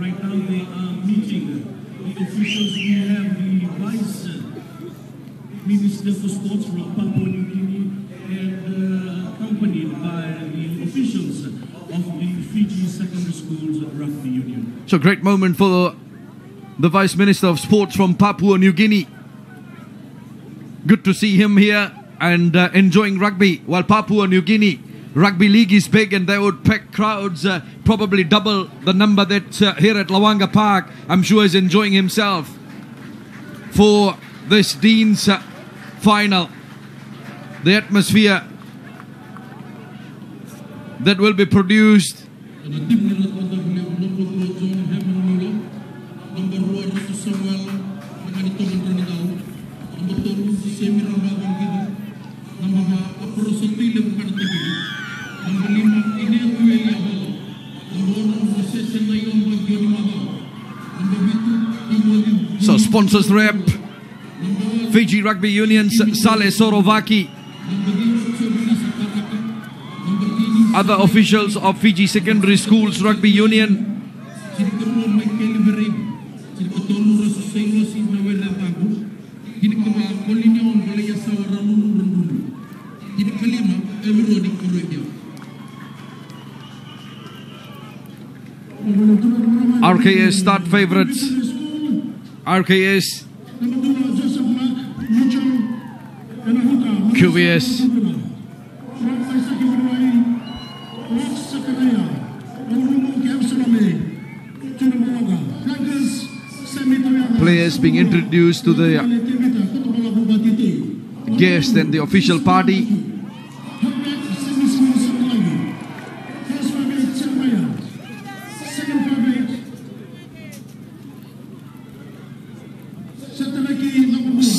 Right now they are meeting the officials. We have the Vice Minister for Sports from Papua New Guinea and accompanied by the officials of the Fiji Secondary Schools Rugby Union. So great moment for the Vice Minister of Sports from Papua New Guinea. Good to see him here and enjoying rugby, while Papua New Guinea rugby league is big and they would pack crowds, probably double the number that's here at Lawaqa Park. I'm sure he's enjoying himself for this Deans Final. The atmosphere that will be produced. So sponsors rep Fiji Rugby Union's Saleh Sorovaki. Other officials of Fiji Secondary Schools Rugby Union. RKS start favourites. RKS, QVS, players being introduced to the guests and the official party.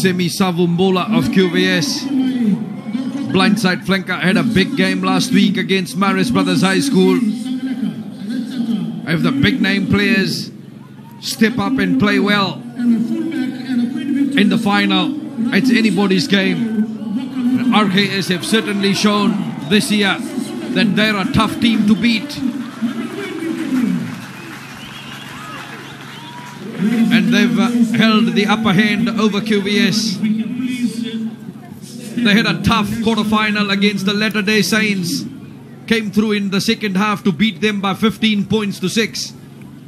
Semi Savumbola of QVS. Blindside flanker had a big game last week against Maris Brothers High School. If the big name players step up and play well in the final, it's anybody's game. RKS have certainly shown this year that they're a tough team to beat. And they've held the upper hand over QVS. They had a tough quarter-final against the Latter-day Saints. Came through in the second half to beat them by 15 points to 6.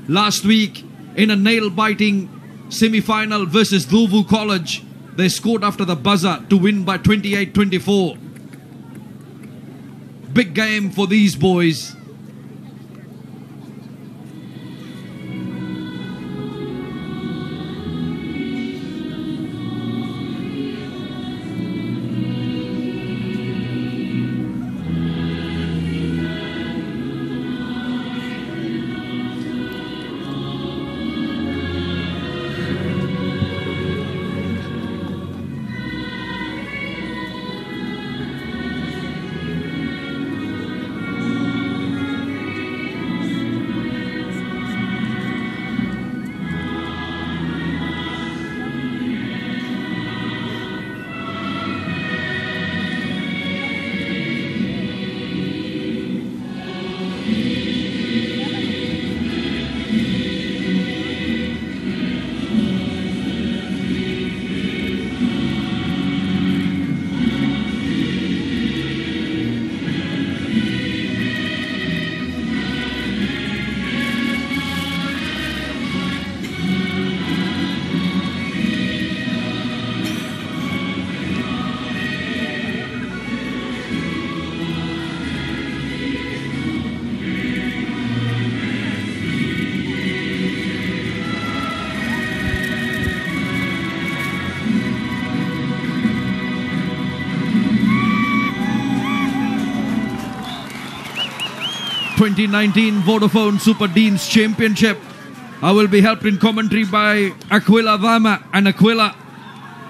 Last week, in a nail-biting semi-final versus Luvu College, they scored after the buzzer to win by 28-24. Big game for these boys. ...2019 Vodafone Super Deans Championship. I will be helped in commentary by Aquila Vama. And Aquila,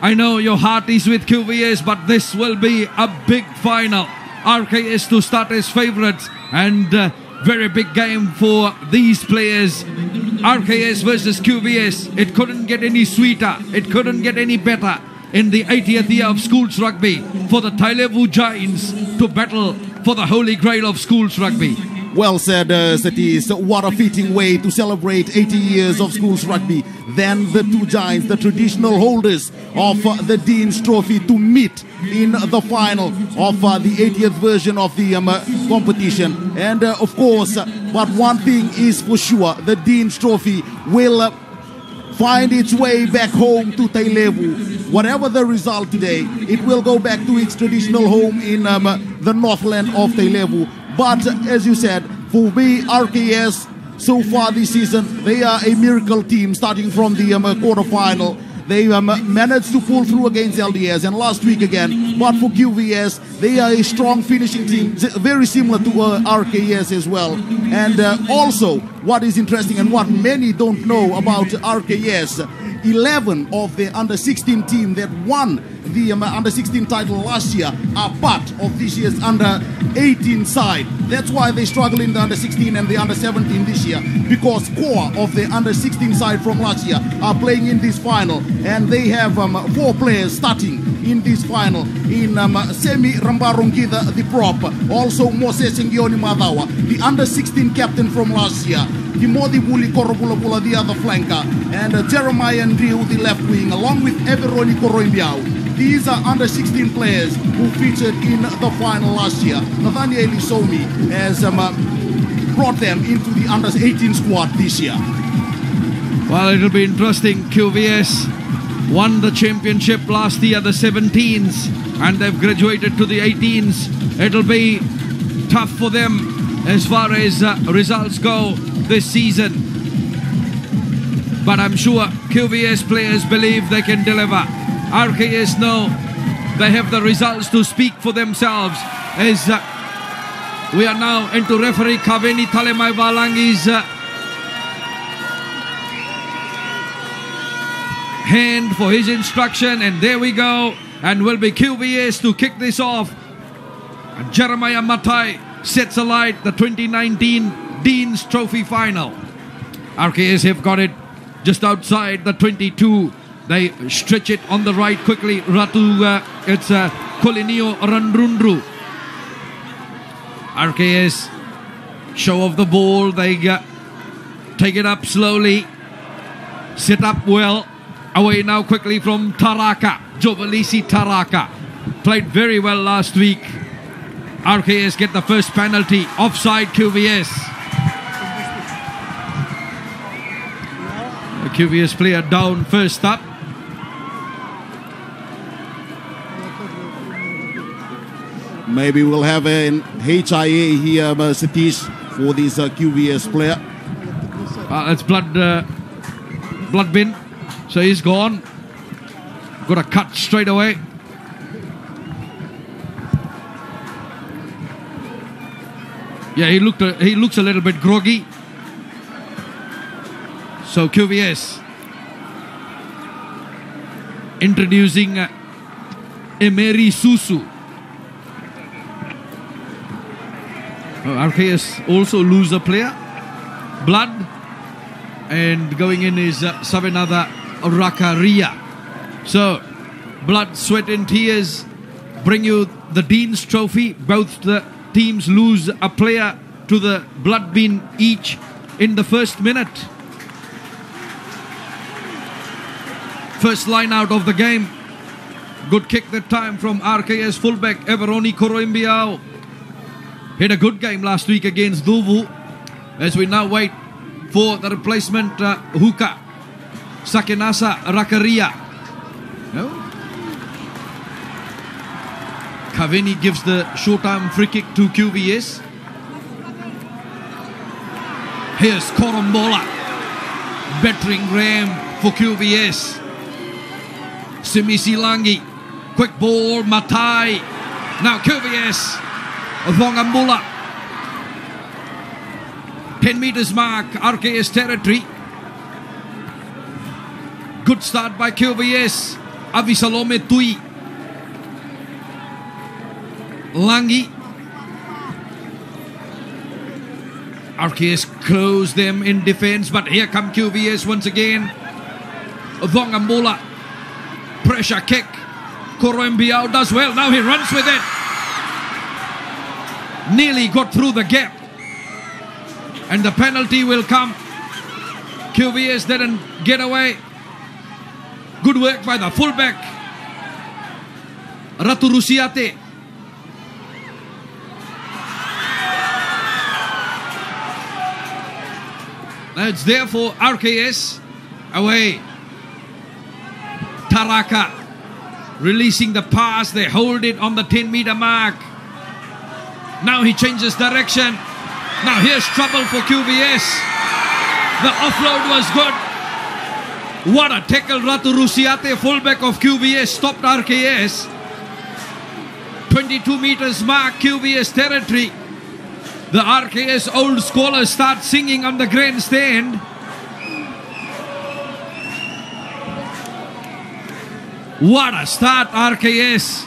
I know your heart is with QVS, but this will be a big final. RKS to start as favourites, and very big game for these players. RKS versus QVS. It couldn't get any sweeter. It couldn't get any better in the 80th year of schools rugby for the Kadavulevu Giants to battle for the holy grail of schools rugby. Well said, Satish. What a fitting way to celebrate 80 years of schools rugby than the two giants, the traditional holders of the Dean's Trophy, to meet in the final of the 80th version of the competition. And of course, but one thing is for sure, the Dean's Trophy will find its way back home to Tailevu. Whatever the result today, it will go back to its traditional home in the northland of Tailevu. But as you said, for me, RKS, so far this season, they are a miracle team starting from the quarterfinal. They managed to pull through against LDS and last week again. But for QVS, they are a strong finishing team, very similar to RKS as well. And also, what is interesting and what many don't know about RKS, 11 of the under-16 team that won the under-16 title last year are part of this year's under-18 side. That's why they struggle in the under-16 and the under-17 this year, because core of the under-16 side from last year are playing in this final, and they have 4 players starting in this final. In Semi Rambarongida, the prop, also Moses Ngioni Madawa, the under-16 captain from last year, Timothy Wuli Korobulabula, the other flanker, and Jeremiah Ndriu, the left wing, along with Everoni Koroimbiao. These are under-16 players who featured in the final last year. Nathaniel Isomi has brought them into the under-18 squad this year. Well, it'll be interesting. QVS won the championship last year, the 17s, and they've graduated to the 18s. It'll be tough for them as far as results go this season. But I'm sure QVS players believe they can deliver. RKS know they have the results to speak for themselves, as we are now into referee Kaveni Talemai Valangi's hand for his instruction, and there we go, and will be QVS to kick this off. And Jeremiah Matai sets alight the 2019 Dean's Trophy Final. RKS have got it just outside the 22. They stretch it on the right quickly. Ratu, it's Kolinio Randrundru. RKS show off the ball. They take it up slowly. Sit up well. Away now quickly from Taraka. Jovalisi Taraka. Played very well last week. RKS get the first penalty. Offside QVS. The QVS player down first up. Maybe we'll have an HIA here, Satish, for this QVS player. It's blood bin. So he's gone. Got a cut straight away. Yeah, he looks a little bit groggy. So QVS introducing Emery Susu. RKS also lose a player. Blood. And going in is Savinada Rakaria. So, blood, sweat and tears bring you the Dean's Trophy. Both the teams lose a player to the blood bin each in the first minute. First line out of the game. Good kick that time from RKS fullback Everoni Koroimbiao. Had a good game last week against Duvu. As we now wait for the replacement Huka Sakinasa Rakaria. No? Kaveni gives the short-arm free kick to QVS. Here's Korombola. Battering ram for QVS. Simisi Langi. Quick ball, Matai. Now QVS. Vongambula. 10 meters mark, RKS territory. Good start by QVS. Avisalome Tui. Langi. RKS close them in defense, but here come QVS once again. Vongambula. Pressure kick. Koroimbiao does well. Now he runs with it. Nearly got through the gap. And the penalty will come. QVS didn't get away. Good work by the fullback, Ratu Rusiate. Now it's there for RKS. Away. Taraka releasing the pass. They hold it on the 10-meter mark. Now he changes direction. Now here's trouble for QVS. The offload was good. What a tackle. Ratu Rusiate, fullback of QVS, stopped RKS. 22 meters mark, QVS territory. The RKS old scholars start singing on the grandstand. What a start, RKS.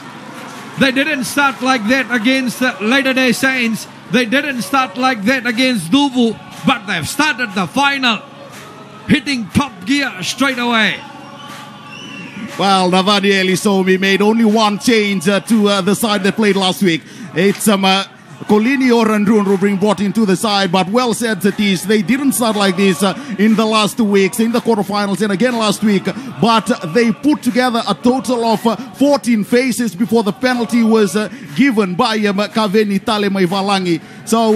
They didn't start like that against the Latter Day Saints. They didn't start like that against Duvu. But they've started the final hitting top gear straight away. Well, Navani Elisomi made only one change to the side that played last week. It's Kolini Orandrunru being brought into the side, but well said, Satish. They didn't start like this in the last 2 weeks, in the quarterfinals and again last week, but they put together a total of 14 faces before the penalty was given by Kaveni Talemai Valangi. So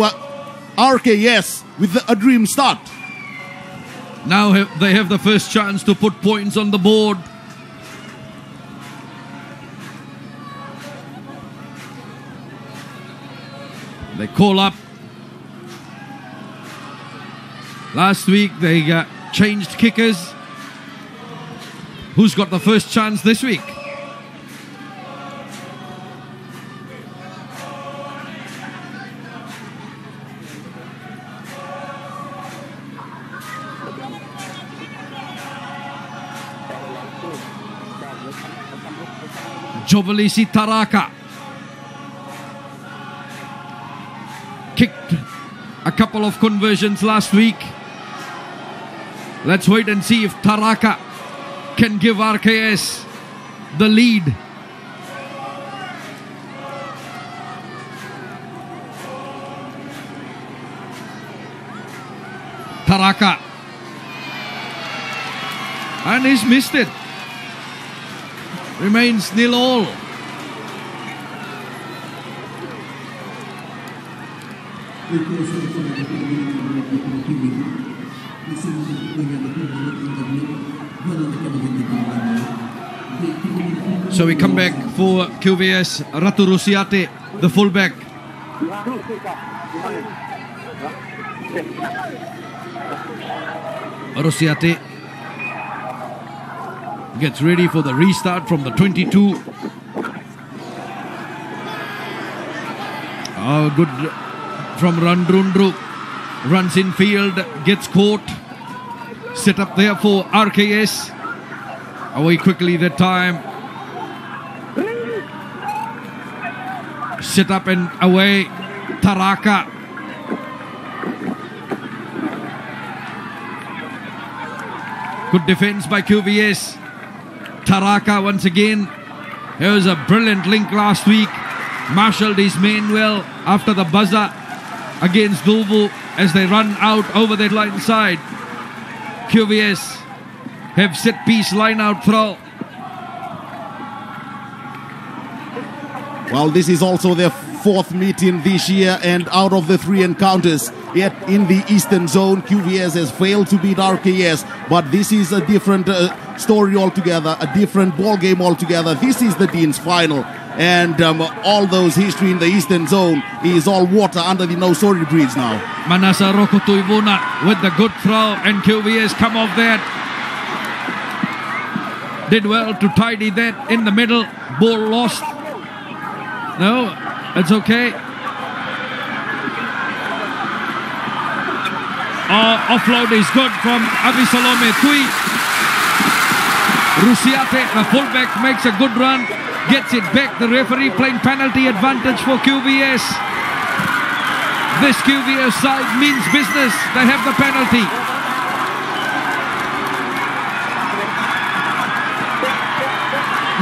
RKS with a dream start. Now they have the first chance to put points on the board. They call up. Last week they changed kickers. Who's got the first chance this week? Jovelisi Taraka kicked a couple of conversions last week. Let's wait and see if Taraka can give RKS the lead. Taraka, and he's missed it. Remains 0-0. So we come back for QVS. Ratu Rusiate, the fullback. Rusiate gets ready for the restart from the 22. Oh, good from Randrundru. Runs in field, gets caught. Set up there for RKS. Away quickly that time. Set up and away. Taraka. Good defense by QVS. Taraka once again. It was a brilliant link last week. Marshalled his men well after the buzzer against Duvu as they run out over that line side. QVS have set piece line out throw. Well, this is also their fourth meeting this year, and out of the 3 encounters, yet in the Eastern Zone, QVS has failed to beat RKS. But this is a different story altogether, a different ball game altogether. This is the Deans Final, and all those history in the Eastern Zone is all water under the no-sorry bridge now. Manasa Rokotuivuna with the good throw, and QVS come off that. Did well to tidy that in the middle. Ball lost. No, it's okay. Offload is good from Avisalome Tui. Rusiate, the fullback, makes a good run. Gets it back. The referee playing penalty advantage for QVS. This QVS side means business. They have the penalty.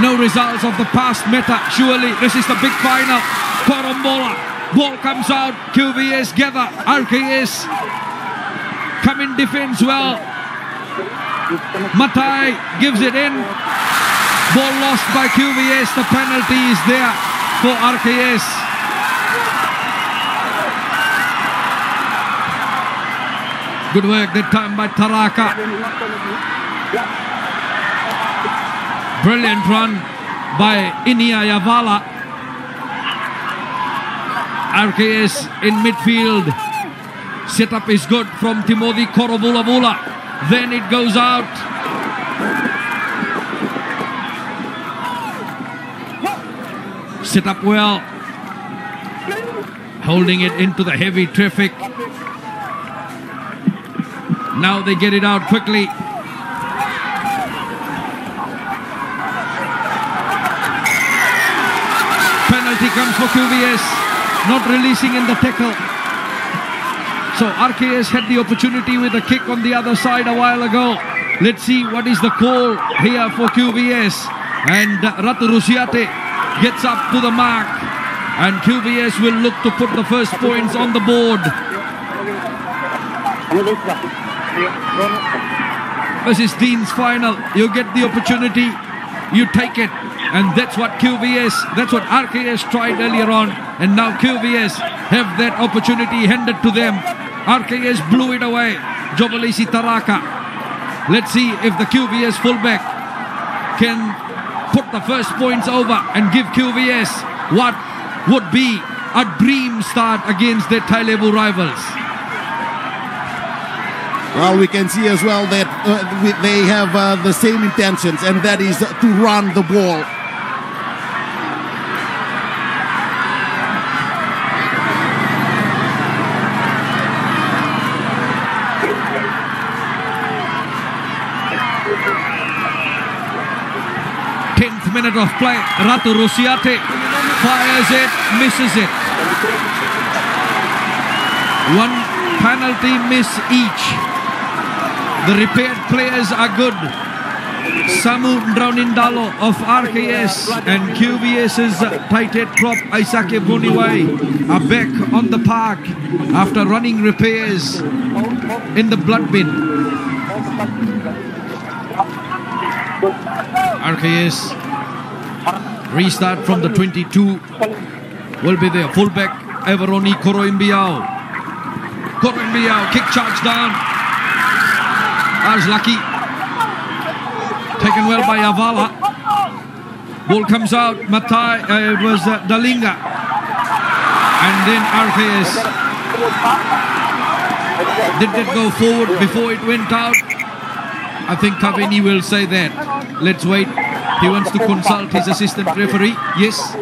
No results of the past meta. Surely this is the big final. Korombola. Ball comes out. QVS gather. RKS come in defense well. Matai gives it in. Ball lost by QVS. The penalty is there for RKS. Good work that time by Taraka. Brilliant run by Inia Yavala. RKS in midfield. Setup is good from Timothy Korovulavula. Then it goes out. Set up well. Holding it into the heavy traffic. Now they get it out quickly. Penalty comes for QVS. Not releasing in the tackle. So RKS had the opportunity with a kick on the other side a while ago. Let's see what is the call here for QVS. And Ratu Rusiate gets up to the mark. And QVS will look to put the first points on the board. This is Deans Final. You get the opportunity, you take it. And that's what RKS tried earlier on. And now QVS have that opportunity handed to them. RKS blew it away. Jovalisi Taraka. Let's see if the QVS fullback can put the first points over and give QVS what would be a dream start against their Thai-level rivals. Well, we can see as well that they have the same intentions, and that is to run the ball. Minute of play. Ratu Rusiate fires it, misses it. One penalty miss each. The repaired players are good. Samu Draunindalo of RKS and QVS's tight head prop Isake Boniwai are back on the park after running repairs in the blood bin. RKS restart from the 22 will be there. Fullback Everoni Koroimbiao. Koroimbiao kick charge down. As lucky. Taken well by Avala. Ball comes out. Matai, it was Dalinga. And then RKS. Did it go forward before it went out? I think Kaveni will say that. Let's wait. He wants to consult his assistant referee. Yes.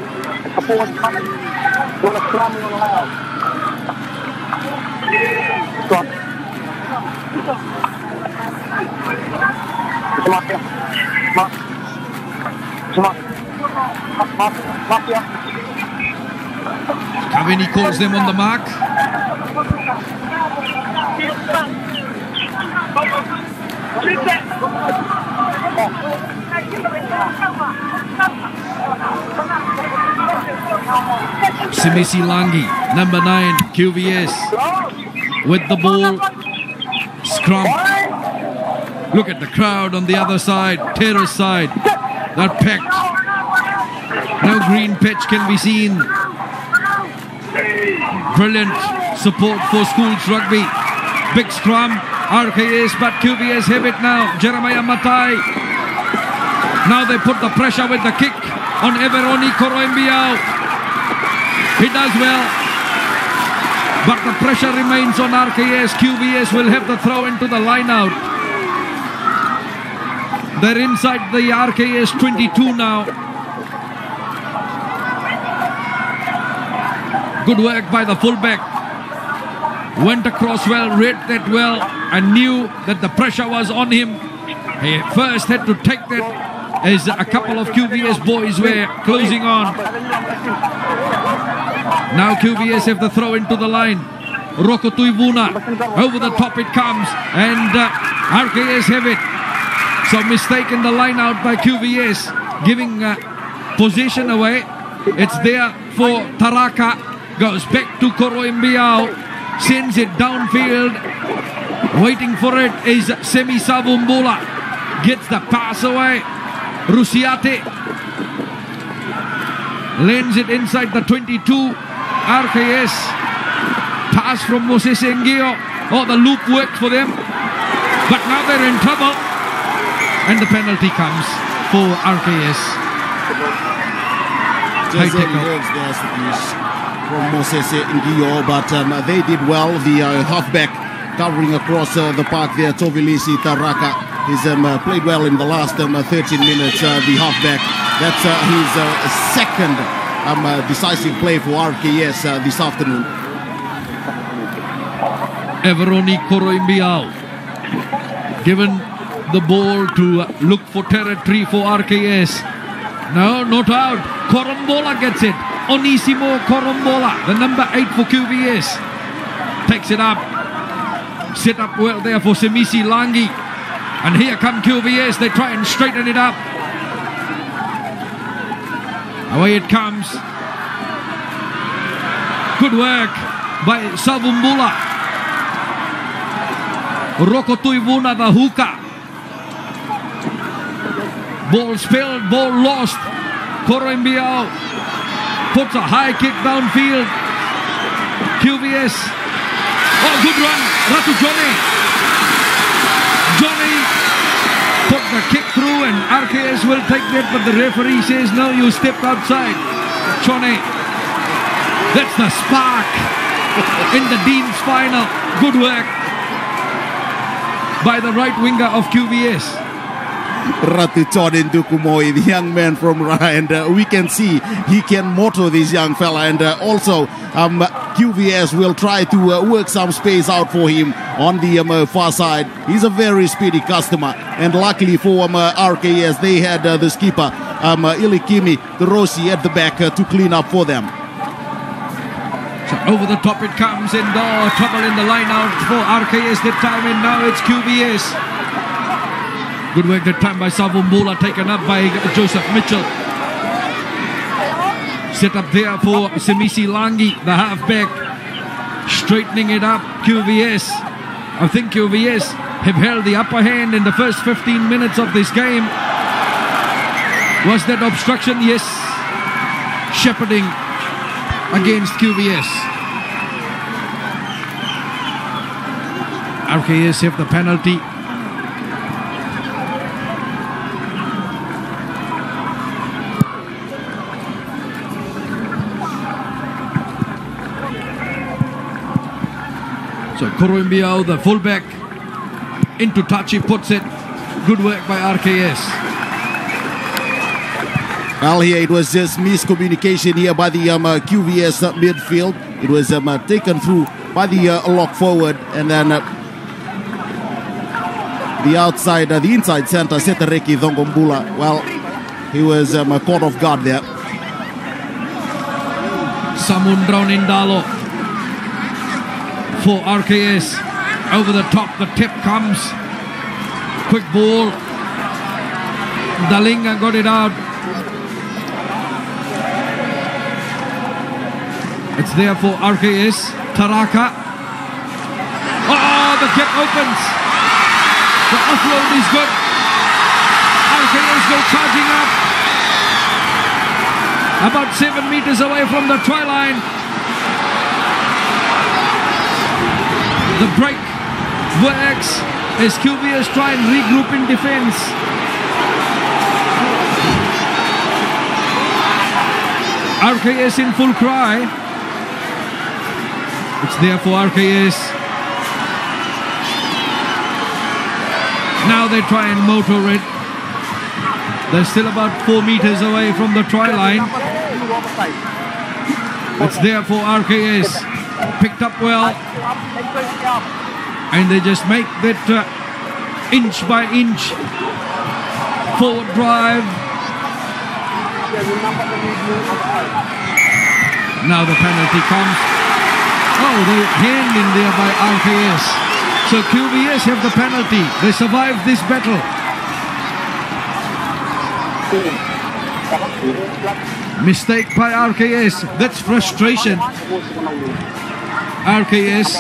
Kaveni calls them on the mark. Simisi Langi, number 9, QVS, with the ball. Scrum. Look at the crowd on the other side, terrace side. They're packed. No green patch can be seen. Brilliant support for Schools Rugby. Big scrum. RKS, but QVS have it now. Jeremiah Matai. Now they put the pressure with the kick on Everoni Koroimbiao. He does well. But the pressure remains on RKS. QVS will have the throw into the line out. They're inside the RKS 22 now. Good work by the fullback. Went across well, read that well, and knew that the pressure was on him. He first had to take that as a couple of QVS boys were closing on. Now QVS have the throw into the line. Roko Tuivuna, over the top it comes, and RKS have it. So mistake in the line out by QVS, giving possession away. It's there for Taraka, goes back to Koroimbiao, sends it downfield. Waiting for it is Semi Savumbula. Gets the pass away. Rusiate lanes it inside the 22. RKS. Pass from Moses Ngio. Oh, the loop worked for them. But now they're in trouble. And the penalty comes for RKS. Just nerves there from Moses Ngio, but they did well. The halfback covering across the park there, Tovilisi Taraka, he's played well in the last 13 minutes. The halfback, that's his second decisive play for RKS this afternoon. Everoni Koroimbiao given the ball to look for territory for RKS. No, not out. Korombola gets it. Onisimo Korombola, the number 8 for QVS, takes it up. Set up well there for Semisi Langi. And here come QVS. They try and straighten it up. Away it comes. Good work by Savumbula. Rokotuivuna the hooker. Ball spilled, ball lost. Koroimbiao puts a high kick downfield. QVS. Oh, good run. Ratu Johnny put the kick through and RKS will take that, but the referee says no, you stepped outside. Johnny. That's the spark in the Deans Final. Good work by the right winger of QVS. Ratu Dukumoi, the young man from Ryan, and we can see he can motor this young fella, and also QVS will try to work some space out for him on the far side. He's a very speedy customer, and luckily for RKS, they had the skipper Ilikimi Rossi at the back to clean up for them. So over the top it comes, and trouble in the line out for RKS that time, and now it's QVS. Good work that time by Savumbula, taken up by Joseph Mitchell. Set up there for Semisi Langi, the halfback. Straightening it up, QVS. I think QVS have held the upper hand in the first 15 minutes of this game. Was that obstruction? Yes. Shepherding against QVS. RKS have the penalty. So Koroimbiao, the fullback, into touch, he puts it. Good work by RKS. Well, here it was just miscommunication here by the QVS midfield. It was taken through by the lock forward, and then the outside, the inside center, Setereki Dhongombula. Well, he was caught off guard there. Samundraun Indalo for RKS. Over the top, the tip comes. Quick ball. Dalinga got it out. It's there for RKS. Taraka. Oh, the gap opens. The offload is good. RKS go charging up. About 7 meters away from the try line. The break works as QVS try and regroup in defense. RKS in full cry. It's there for RKS. Now they try and motor it. They're still about 4 meters away from the try line. It's there for RKS. Picked up well. And they just make that inch by inch forward drive. Now the penalty comes. Oh, the hand in there by RKS. So QVS have the penalty. They survived this battle. Mistake by RKS. That's frustration. RKS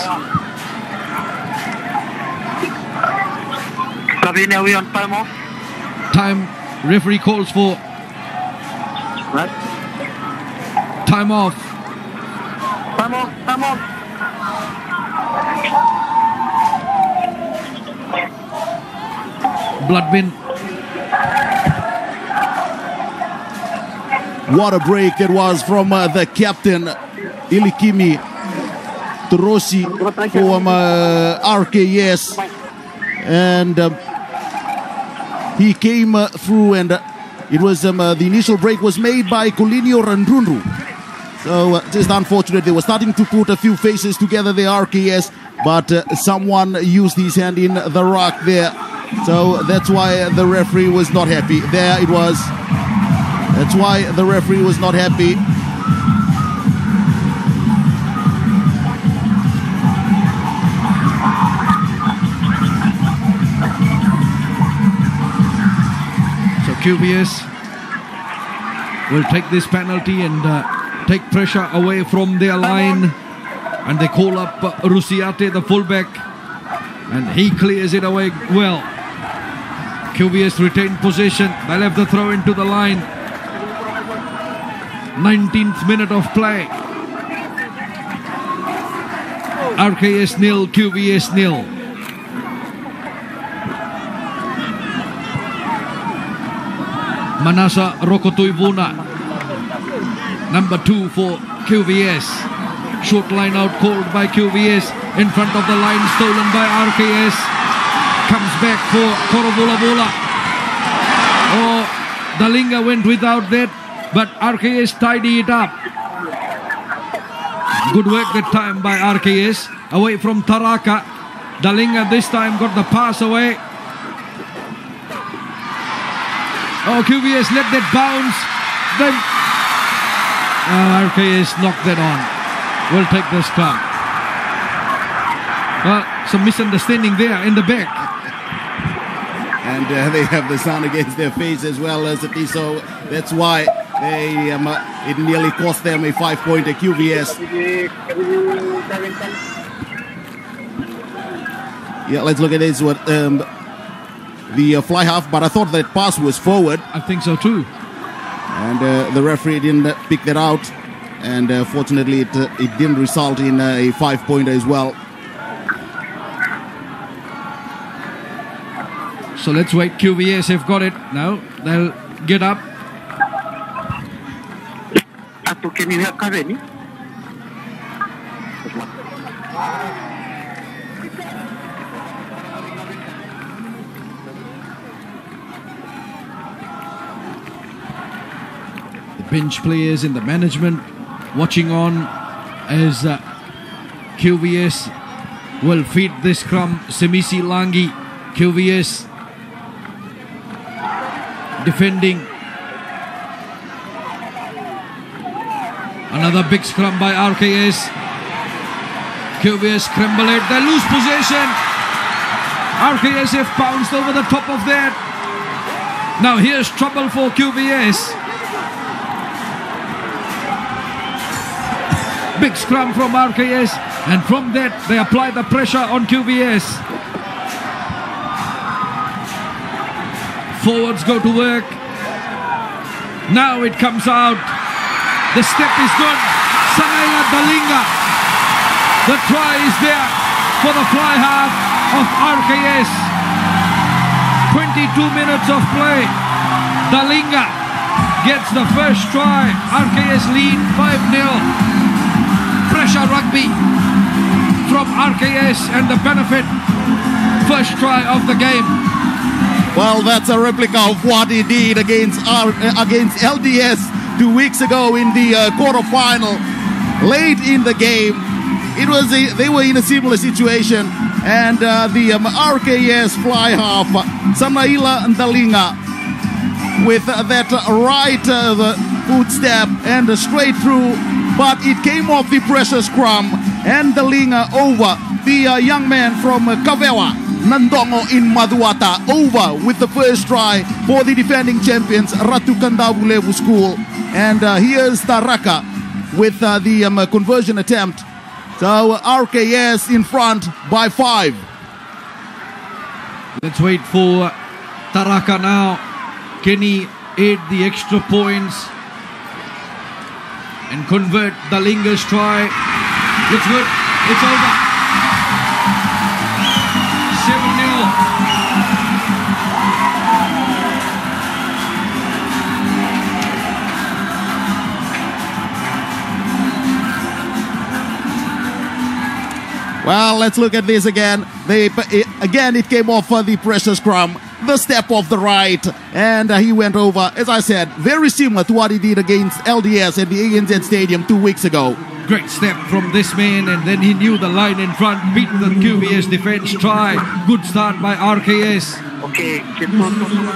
Kavini, are we on time off? Time, referee calls for Right. time off. Time off, time off. Blood bin. What a break that was from the captain, Ilikimi Torosi from RKS. And he came through, and it was the initial break was made by Colinio Randrundu. So just unfortunate, they were starting to put a few faces together, the RKS, but someone used his hand in the rock there. So that's why the referee was not happy. There it was. That's why the referee was not happy. So QVS will take this penalty and take pressure away from their line. And they call up Rusiate, the fullback. And he clears it away well. QVS retained possession. They left the throw into the line. 19th minute of play. RKS 0, QVS 0. Manasa Rokotuivuna, number 2 for QVS. Short line out called by QVS. In front of the line, stolen by RKS. Comes back for Korovula. Oh, Dalinga went without that, but RKS tidy it up. Good work that time by RKS. Away from Taraka. Dalinga this time got the pass away. Oh, QVS let that bounce. Then RKS knocked that on. We'll take this scrum. Well, some misunderstanding there in the back. And they have the sun against their face as well as it is. So that's why they it nearly cost them a 5-pointer. QVS. Yeah, let's look at this. What the fly half, but I thought that pass was forward. I think so too. And the referee didn't pick that out. And fortunately, it didn't result in a 5-pointer as well. So let's wait. QVS have got it now. They'll get up. Atu, can you hear Kavini? The bench players and the management watching on as QVS will feed this scrum. Semisi Langi, QVS defending. Another big scrum by RKS. QVS scramble it. They lose possession. RKS have bounced over the top of that. Now here's trouble for QVS. Big scrum from RKS, and from that they apply the pressure on QVS. Forwards go to work. Now it comes out. The step is good. Sanaila Dalinga. The try is there for the fly half of RKS. 22 minutes of play. Dalinga gets the first try. RKS lead 5-0. Pressure rugby from RKS and the benefit. First try of the game. Well, that's a replica of what he did against LDS 2 weeks ago in the quarterfinal. Late in the game, they were in a similar situation, and the RKS fly half Sanaila Dalinga with that right foot step and straight through, but it came off the pressure scrum, and Dalinga over the young man from Kavewa Nandongo in Maduata, over with the first try for the defending champions Ratu Kadavulevu School. And here's Taraka with the conversion attempt. So RKS in front by 5. Let's wait for Taraka now. Can he aid the extra points and convert the Linger's try? Looks good. It's over. 7-0. Well, let's look at this again. It came off the pressure scrum, the step off the right, and he went over. As I said, very similar to what he did against LDS at the ANZ Stadium 2 weeks ago. Great step from this man, and then he knew the line in front, beat the QVS defense try. Good start by RKS. Okay.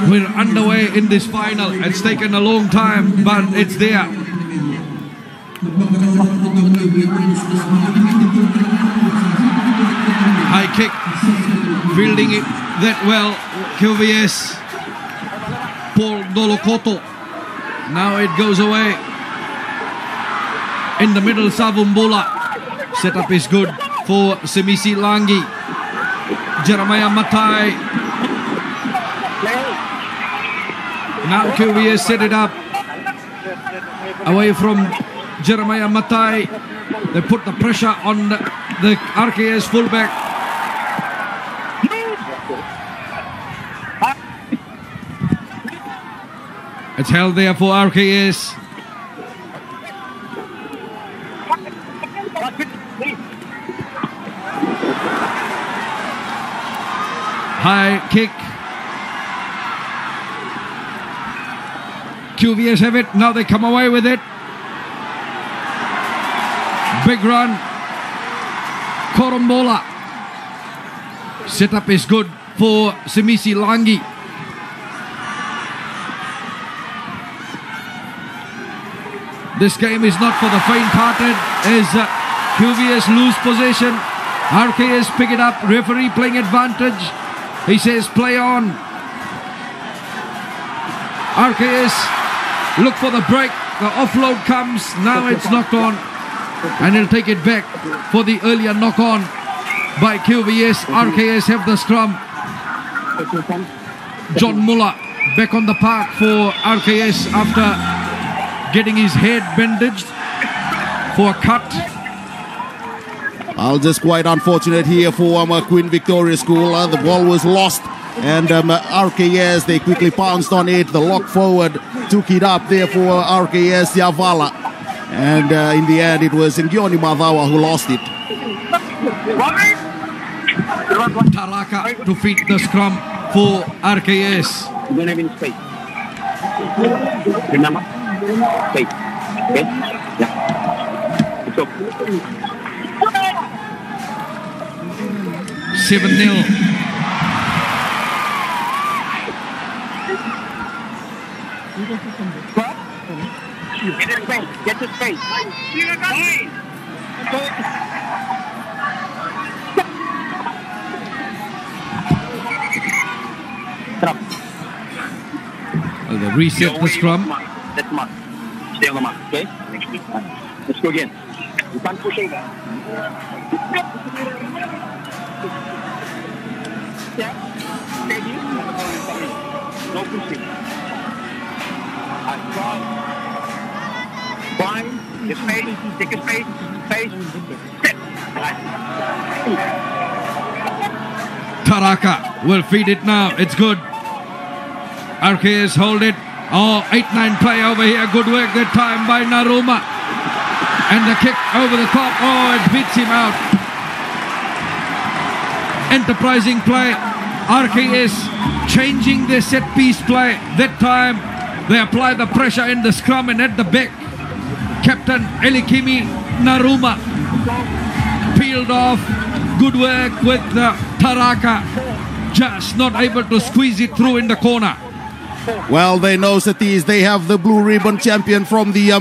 We're underway in this final. It's taken a long time, but it's there. High kick, fielding it that well. QVS, Paul Dolokoto. Now it goes away. In the middle, Savumbula. Setup is good for Semisi Langi. Jeremiah Matai. Now QVS set it up. Away from Jeremiah Matai. They put the pressure on the RKS fullback. It's held there for RKS. High kick. QVS have it. Now they come away with it. Big run. Korombola. Setup is good for Semisi Langi. This game is not for the faint-hearted as QVS lose possession. RKS pick it up. Referee playing advantage. He says play on. RKS look for the break. The offload comes. Now it's knocked on. And he'll take it back for the earlier knock-on by QVS. RKS have the scrum. John Muller back on the park for RKS after getting his head bandaged for a cut. Well, just quite unfortunate here for Queen Victoria School. The ball was lost, and RKS, they quickly pounced on it. The lock forward took it up there for RKS Yavala. And in the end, it was Ngioni Madhawa who lost it. Taraka to feed the scrum for RKS. You don't have any space. Remember? Space. Okay? Yeah. It's okay. 7-0. Get to space. Get to space. Stop. Well, they reset the scrum. That's the mark. Stay on the mark, okay? Let's go again. You can't push over. Yeah. Steady. No pushing. Fine. Get space. Take a space. Space. Step. Taraka will feed it now. It's good. RKS hold it. Oh, 8-9 play over here. Good work that time by Naruma. And the kick over the top. Oh, it beats him out. Enterprising play. RKS changing their set piece play. That time they apply the pressure in the scrum and at the back. Captain Elikimi Naruma peeled off. Good work with Taraka. Just not able to squeeze it through in the corner. Well, they know Satish. They have the blue ribbon champion from the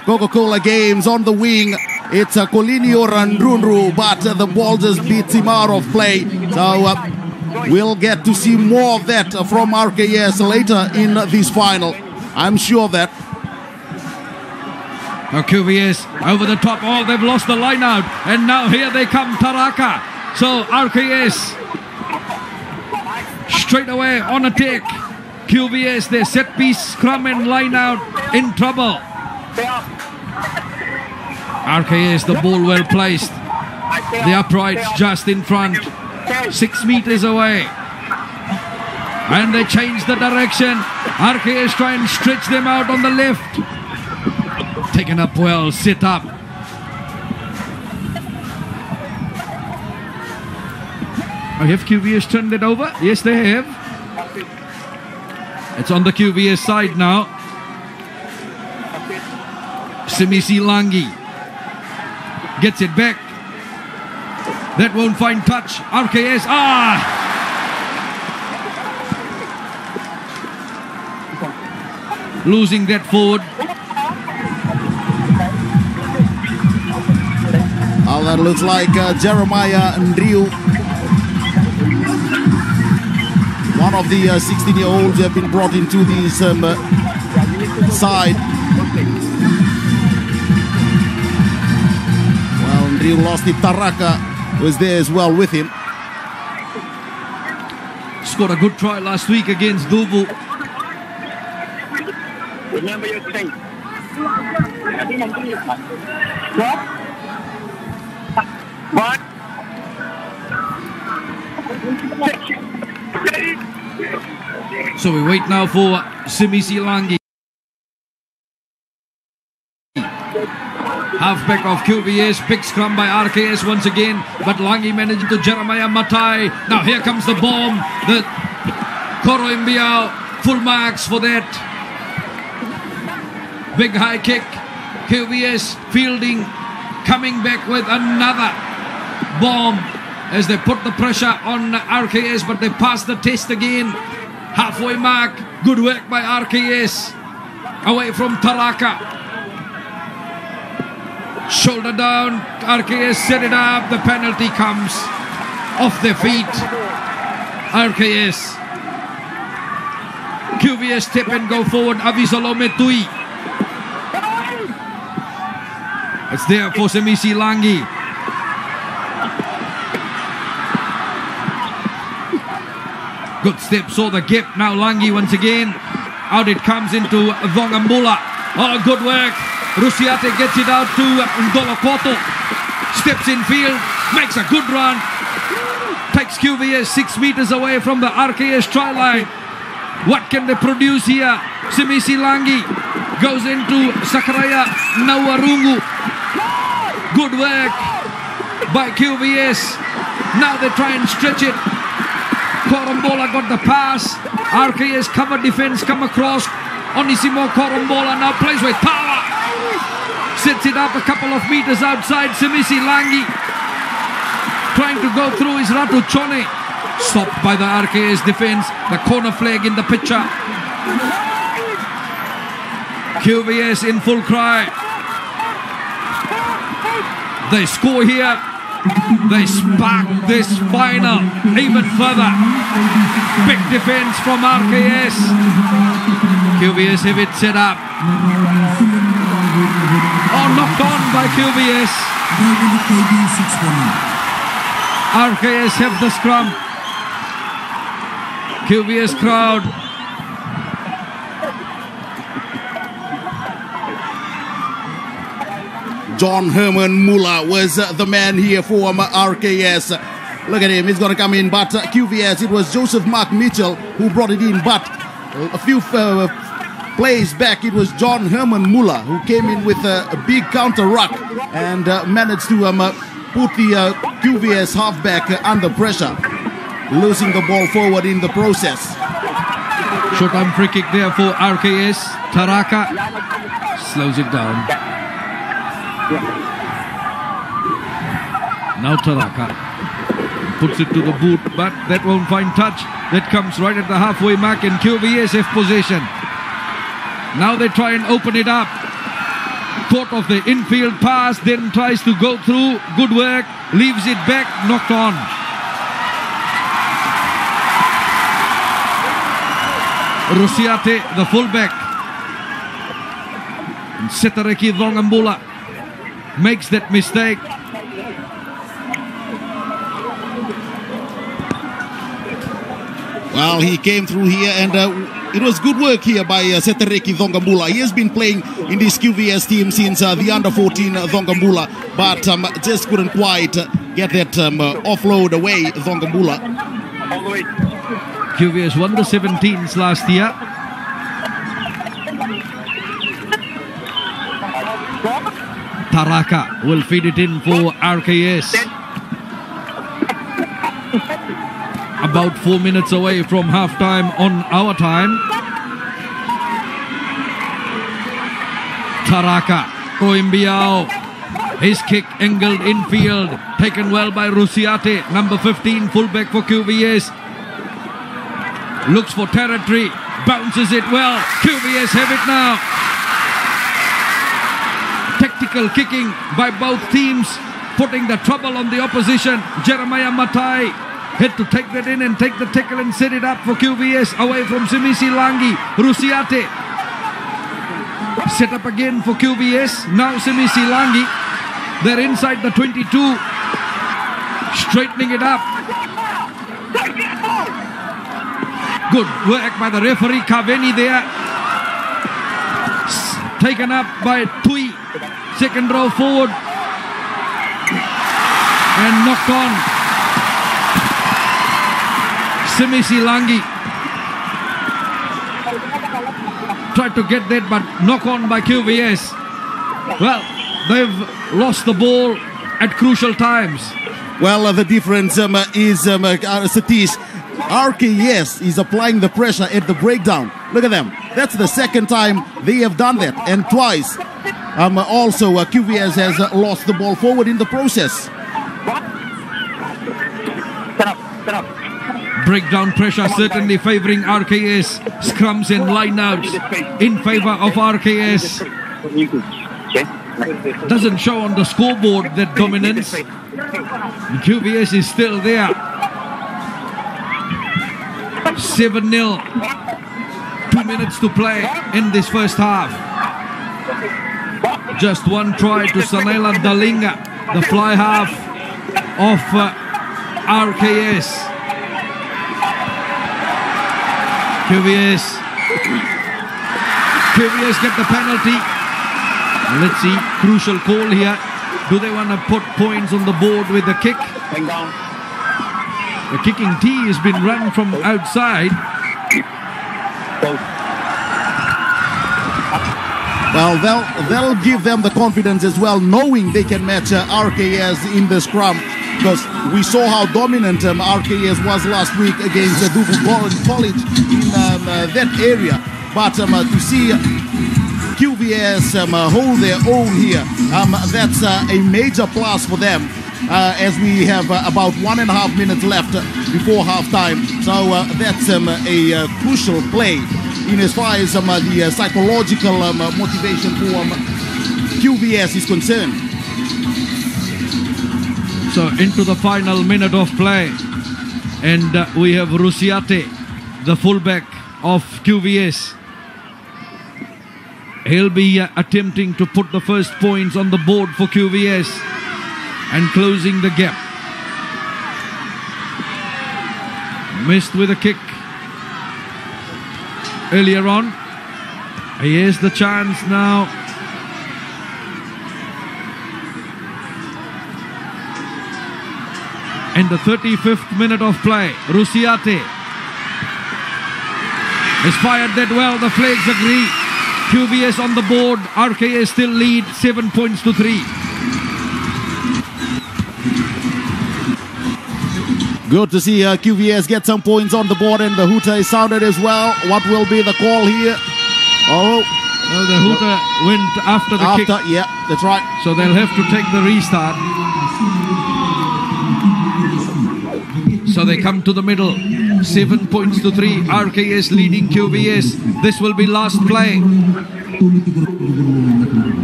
Coca-Cola Games on the wing. It's Colinio Randrunru, but the ball just beats him out of play. So we'll get to see more of that from RKS later in this final. I'm sure of that. Now QVS over the top. Oh, they've lost the line out. And now here they come, Taraka. So RKS straight away on attack. QVS, their set piece, scrum and line out in trouble. RKS, the ball well placed. The uprights just in front, 6 meters away. And they change the direction. RKS try and stretch them out on the left. Taken up well, sit up. Have QVS turned it over? Yes, they have. It's on the QVS side now. Simisi Langi gets it back. That won't find touch. RKS. Losing that forward. Oh, that looks like Jeremiah Ndriu. One of the 16-year-olds who have been brought into the side. Well, Ndriu lost it. Taraka was there as well with him. Scored a good try last week against Dubu. Remember your thing. What? So we wait now for Simisi Langi. Halfback of QVS, big scrum by RKS once again, but Langi managed to Jeremiah Matai. Now here comes the bomb. The Koro Imbiao, full marks for that. Big high kick. QVS fielding, coming back with another bomb as they put the pressure on RKS, but they pass the test again. Halfway mark. Good work by RKS. Away from Taraka. Shoulder down. RKS set it up. The penalty comes off their feet. RKS. QVS step and go forward. Avisalome Tui. It's there for Simisi Langi. Good step, saw the gap. Now Langi once again. Out it comes into Vongambula. Oh, good work. Rusiate gets it out to Ndolokoto. Steps in field, makes a good run. Takes QVS 6 meters away from the RKS try line. What can they produce here? Simisi Langi goes into Sakaraya Nawarungu. Good work by QVS. Now they try and stretch it. Korombola got the pass. RKS cover defense come across. Onisimo Korombola now plays with power. Sets it up a couple of meters outside. Simisi Langi trying to go through his Ratu Chone. Stopped by the RKS defense. The corner flag in the picture. QVS in full cry. They score here. They spark this final even further. Big defense from RKS. QVS have it set up. Oh, knocked on by QVS. RKS have the scrum. QVS crowd. John Herman Muller was the man here for RKS. Look at him, he's going to come in, but QVS, it was Joseph Mark Mitchell who brought it in, but a few plays back, it was John Herman Muller who came in with a big counter ruck and managed to put the QVS halfback under pressure, losing the ball forward in the process. Short-arm free kick there for RKS. Taraka slows it down. Now Taraka puts it to the boot, but that won't find touch. That comes right at the halfway mark and QVS have possession. Now they try and open it up. Caught of the infield pass, then tries to go through. Good work. Leaves it back, knocked on. Rusiate, the fullback. And Setareki Vongambula makes that mistake. Well, he came through here, and it was good work here by Setereki Dhongambula. He has been playing in this QVS team since the under-14 Dhongambula, but just couldn't quite get that offload away, Dhongambula. QVS won the 17s last year. Taraka will feed it in for RKS. About 4 minutes away from half-time on our time. Taraka, Koimbiao. His kick angled infield. Taken well by Rusiate, number 15, fullback for QVS. Looks for territory. Bounces it well. QVS have it now. Tactical kicking by both teams, putting the trouble on the opposition. Jeremiah Matai had to take that in and take the tackle and set it up for QVS away from Simisi Langi. Rusiate set up again for QVS. Now Simisi Langi. They're inside the 22. Straightening it up. Good work by the referee Kaveni there. Taken up by Tui. Second row forward. And knocked on. Simisi Langi tried to get that, but knock on by QVS. Well, they've lost the ball at crucial times. Well, the difference is Satish. RKS is applying the pressure at the breakdown. Look at them. That's the second time they have done that, and twice. Also, QVS has lost the ball forward in the process. Breakdown pressure certainly favoring RKS. Scrums and lineouts in favor of RKS. Doesn't show on the scoreboard that dominance. QVS is still there. 7-0. 2 minutes to play in this first half. Just one try to Sanela Dalinga, the fly half of RKS. QVS get the penalty. Let's see, crucial call here. Do they want to put points on the board with the kick? The kicking tee has been run from outside. Well, they'll give them the confidence as well, knowing they can match RKS in the scrum, because we saw how dominant RKS was last week against Dubu College in that area. But to see QVS hold their own here, that's a major plus for them. As we have about 1.5 minutes left before halftime. So that's a crucial play in as far as the psychological motivation for QVS is concerned. So into the final minute of play. And we have Rusiate, the fullback of QVS. He'll be attempting to put the first points on the board for QVS and closing the gap. Missed with a kick earlier on. Here's the chance now. In the 35th minute of play, Rusiate has fired that well. The flags agree. QVS on the board. RKS still lead 7 points to 3. Good to see QVS get some points on the board, and the hooter is sounded as well. What will be the call here? Oh, well, the hooter went after the kick. Yeah, that's right. So they'll have to take the restart. So they come to the middle. 7 points to 3. RKS leading QVS. This will be last play.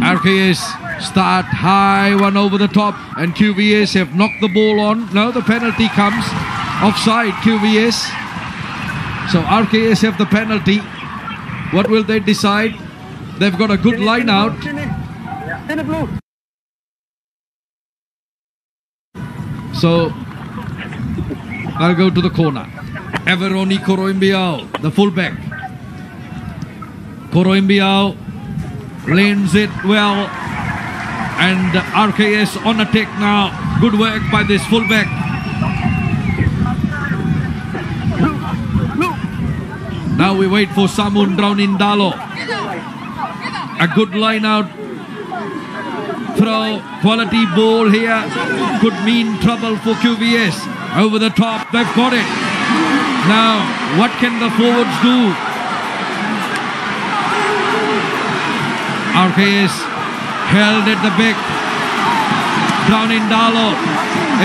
RKS start high, one over the top, and QVS have knocked the ball on. Now the penalty comes. Offside QVS. So RKS have the penalty. What will they decide? They've got a good line out. So I'll go to the corner. Everoni Koroimbiao, the fullback. Koroimbiao lanes it well. And RKS on attack now. Good work by this fullback. Now we wait for Samun Draunindalo. A good line out. Throw, quality ball here. Could mean trouble for QVS. Over the top, they've got it. Now, what can the forwards do? RKS held at the back. Draunindalo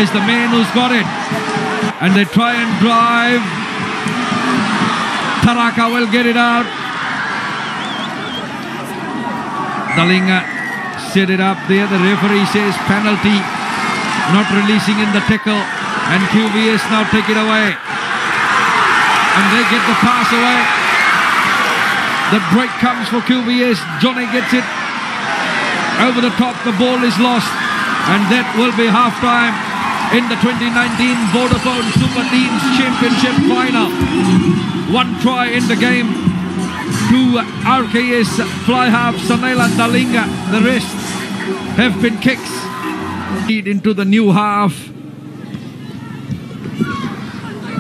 is the man who's got it. And they try and drive. Taraka will get it out. Dalinga set it up there. The referee says penalty. Not releasing in the tackle. And QVS now take it away. And they get the pass away. The break comes for QVS. Johnny gets it. Over the top, the ball is lost. And that will be half-time in the 2019 Vodafone Super Deans Championship Final. One try in the game to RKS fly half Sanela Dalinga. The rest have been kicks. Lead into the new half.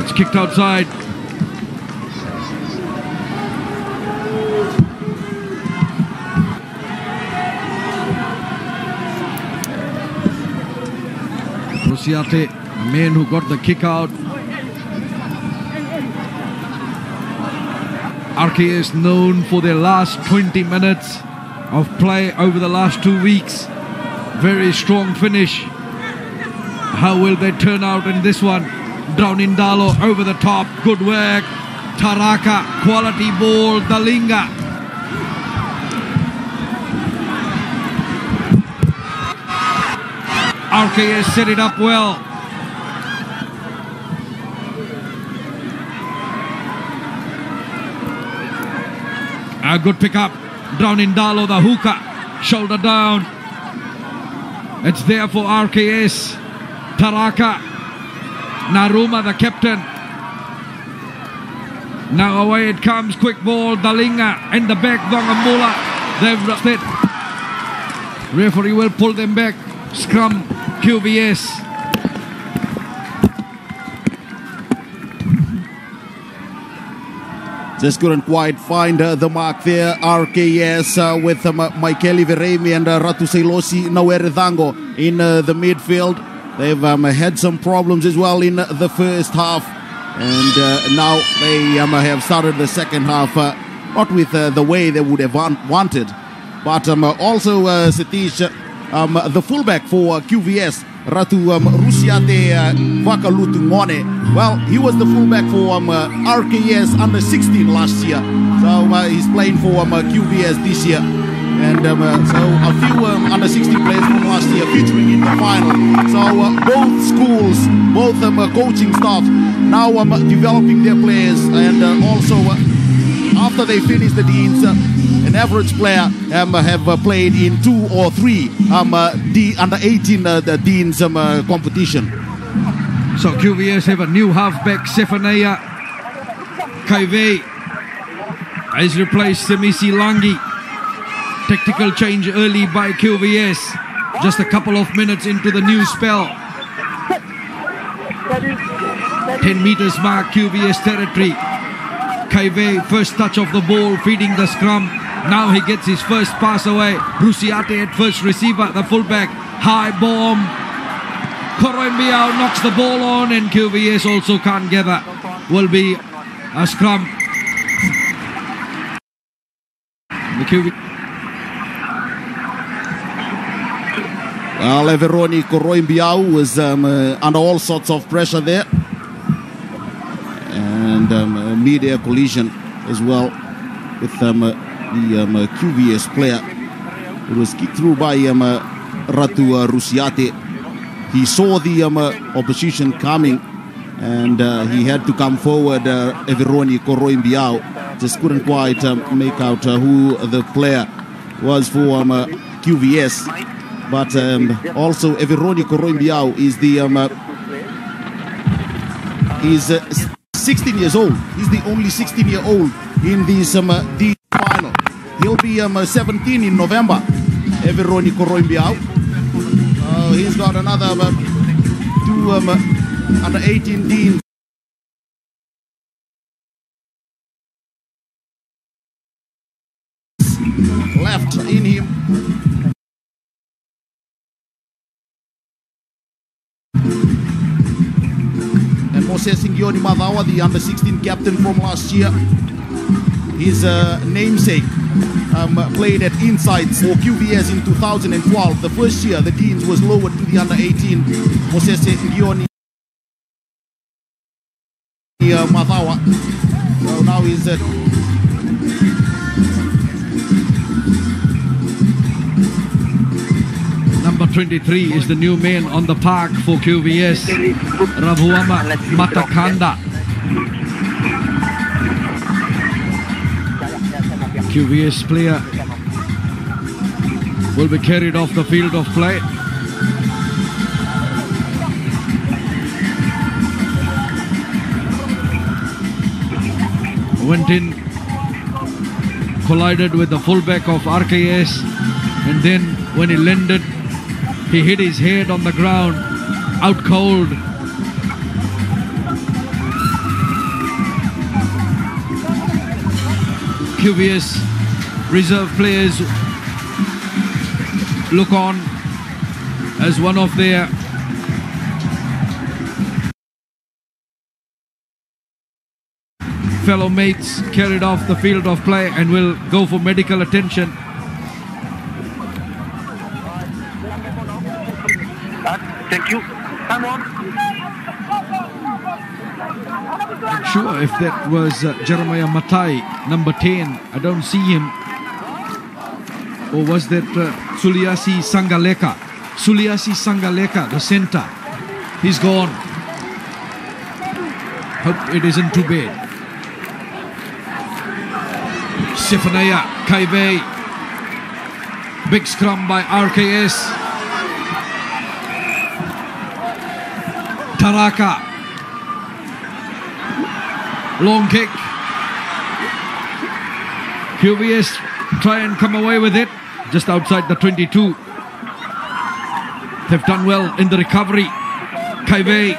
It's kicked outside. Rusiate, the man who got the kick out. RKS known for their last 20 minutes of play over the last 2 weeks. Very strong finish. How will they turn out in this one? Draunindalo over the top. Good work. Taraka, quality ball. Dalinga. RKS set it up well. A good pickup. Draunindalo, the hooker. Shoulder down. It's there for RKS. Taraka. Naruma, the captain. Now away it comes. Quick ball. Dalinga in the back. Vongamula. They've lost it. Referee will pull them back. Scrum. QVS. Just couldn't quite find the mark there. RKS with Michaeli Veremi and Ratu Sailosi Naweredango in the midfield. They've had some problems as well in the first half. And now they have started the second half not with the way they would have wanted. But also Satish, the fullback for QVS, Ratu Rusiate Vakalutungone. Well, he was the fullback for RKS under 16 last year. So he's playing for QVS this year. And so a few under 16 players from last year featuring in the final. So both schools, both coaching staff now developing their players. And also after they finish the Deans, an average player have played in 2 or 3 under 18 the Deans competition. So QVS have a new halfback, Sefanaya Kaive has replaced Semisi Langi. Tactical change early by QVS. Just a couple of minutes into the new spell. 10 meters mark, QVS territory. Kaive, first touch of the ball, feeding the scrum. Now he gets his first pass away. Rusiate at first receiver, the fullback. High bomb. Koroimbiao knocks the ball on, and QVS also can't gather. Will be a scrum. The QVS. Well, Everoni Koroimbiao was under all sorts of pressure there. And media collision as well with the QVS player. It was kicked through by Ratu Rusiate. He saw the opposition coming and he had to come forward. Everoni Koroimbiao just couldn't quite make out who the player was for QVS. But also Everoni Koroimbiao is the 16 years old. He's the only 16-year-old in this Deans final. He'll be 17 in November. Everoni Koroimbiao. He's got another two under 18 Deans left in him. And Moses Ngioni Madawa, the under 16 captain from last year, his namesake, played at Insights for QVS in 2012. The first year the Deans was lowered to the under 18. Moses Ngioni Madawa. So now he's at number 23 is the new man on the park for QVS, Ravuama Matakanda. QVS player will be carried off the field of play. Went in, collided with the fullback of RKS, and then when he landed, he hit his head on the ground, out cold. QVS reserve players look on as one of their fellow mates carried off the field of play and will go for medical attention. Thank you. Come on. Not sure if that was Jeremiah Matai, number 10. I don't see him. Or was that Suliasi Sangaleka? Suliasi Sangaleka, the center. He's gone. Hope it isn't too bad. Sifanaya Kaive. Big scrum by RKS. Taraka. Long kick. QVS try and come away with it. Just outside the 22. They've done well in the recovery. Kaive.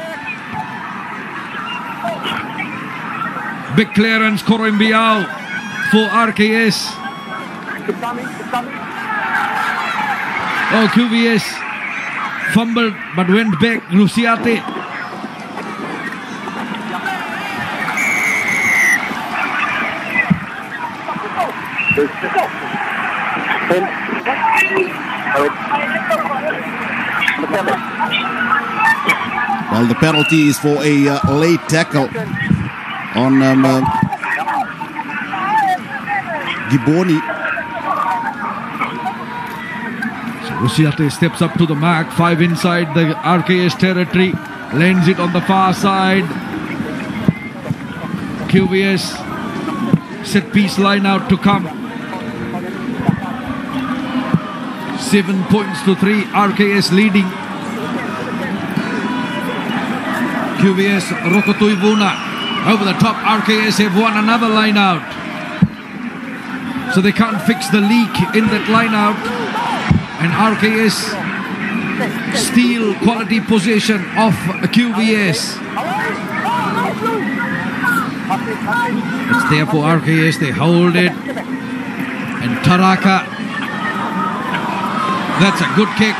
Big clearance, Koroimbiao for RKS. Oh, QVS fumbled but went back. Luciate. Well, the penalty is for a late tackle on Giboni. So Luciate steps up to the mark. 5 inside the RKS territory. Lands it on the far side. QVS set piece line out to come. 7 points to 3. RKS leading. QVS Rokotuivuna over the top. RKS have won another line out. So they can't fix the leak in that line out. And RKS steal quality possession of QVS. It's there for RKS. They hold it. And Taraka. That's a good kick.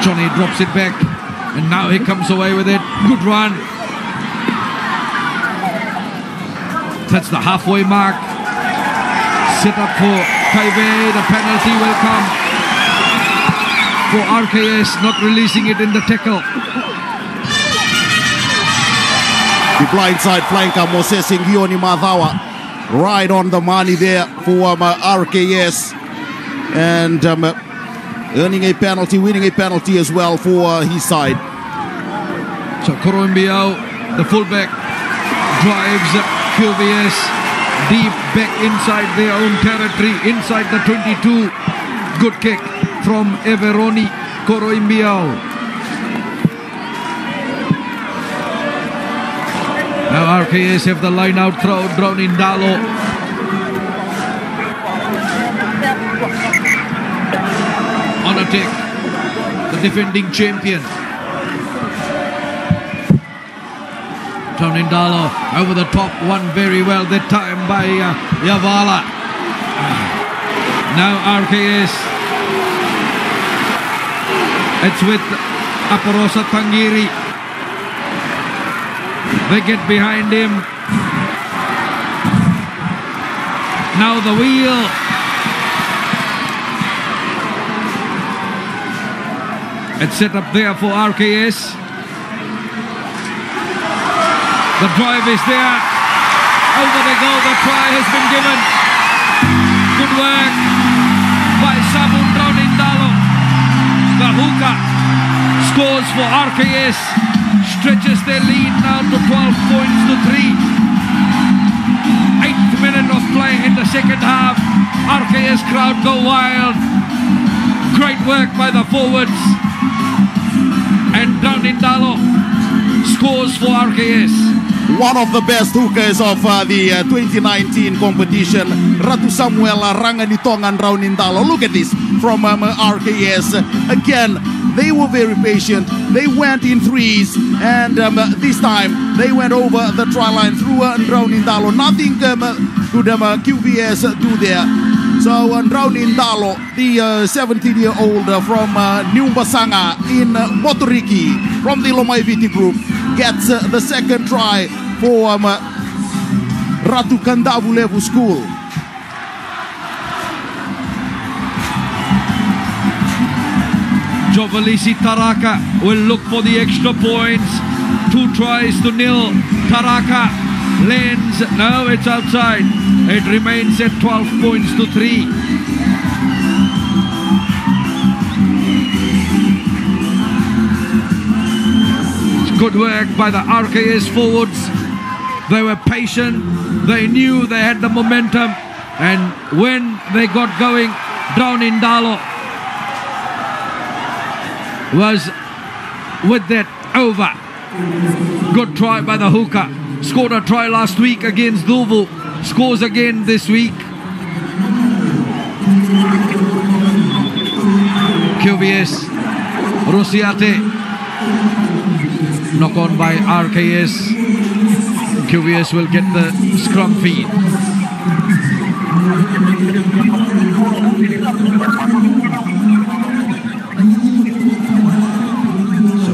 Johnny drops it back. And now he comes away with it. Good run. That's the halfway mark. Set up for Kaive. The penalty will come for RKS, not releasing it in the tackle. The blindside flanker Moses Ngioni Madawa. Right on the money there for RKS. And earning a penalty, winning a penalty as well for his side. So Koroimbiao, the fullback, drives QVS deep back inside their own territory, inside the 22. Good kick from Everoni Koroimbiao. Now RKS have the line out throw, drawn in Dalo. On attack, the defending champion. Drawn in Dalo, over the top, won very well that time by Yavala. Now RKS. It's with Aparosa Tangiri. They get behind him. Now the wheel. It's set up there for RKS. The drive is there. Over they go. The try has been given. Good work by Samun Draunindalo. The hooker scores for RKS. Stretches their lead now to 12 points to 3. 8th minute of play in the second half. RKS crowd go wild. Great work by the forwards. And Draunindalo scores for RKS. One of the best hookers of the 2019 competition, Ratu Samuel Ranganitongan Draunindalo. Look at this from RKS. Again, they were very patient. They went in threes, and this time they went over the try line through Draunindalo. Nothing could QVS do there. So Draunindalo, the 17-year-old from Nyumbasanga in Motoriki from the Lomaiviti group, gets the second try for Ratu Kadavulevu School. Jovalisi Taraka will look for the extra points. 2 tries to 0. Taraka lands. No, it's outside. It remains at 12 points to 3. It's good work by the RKS forwards. They were patient. They knew they had the momentum. And when they got going, Draunindalo was with that over. Good try by the hooker. Scored a try last week against Duvu. Scores again this week. QVS. Rosiate. Knock on by RKS. QVS will get the scrum feed.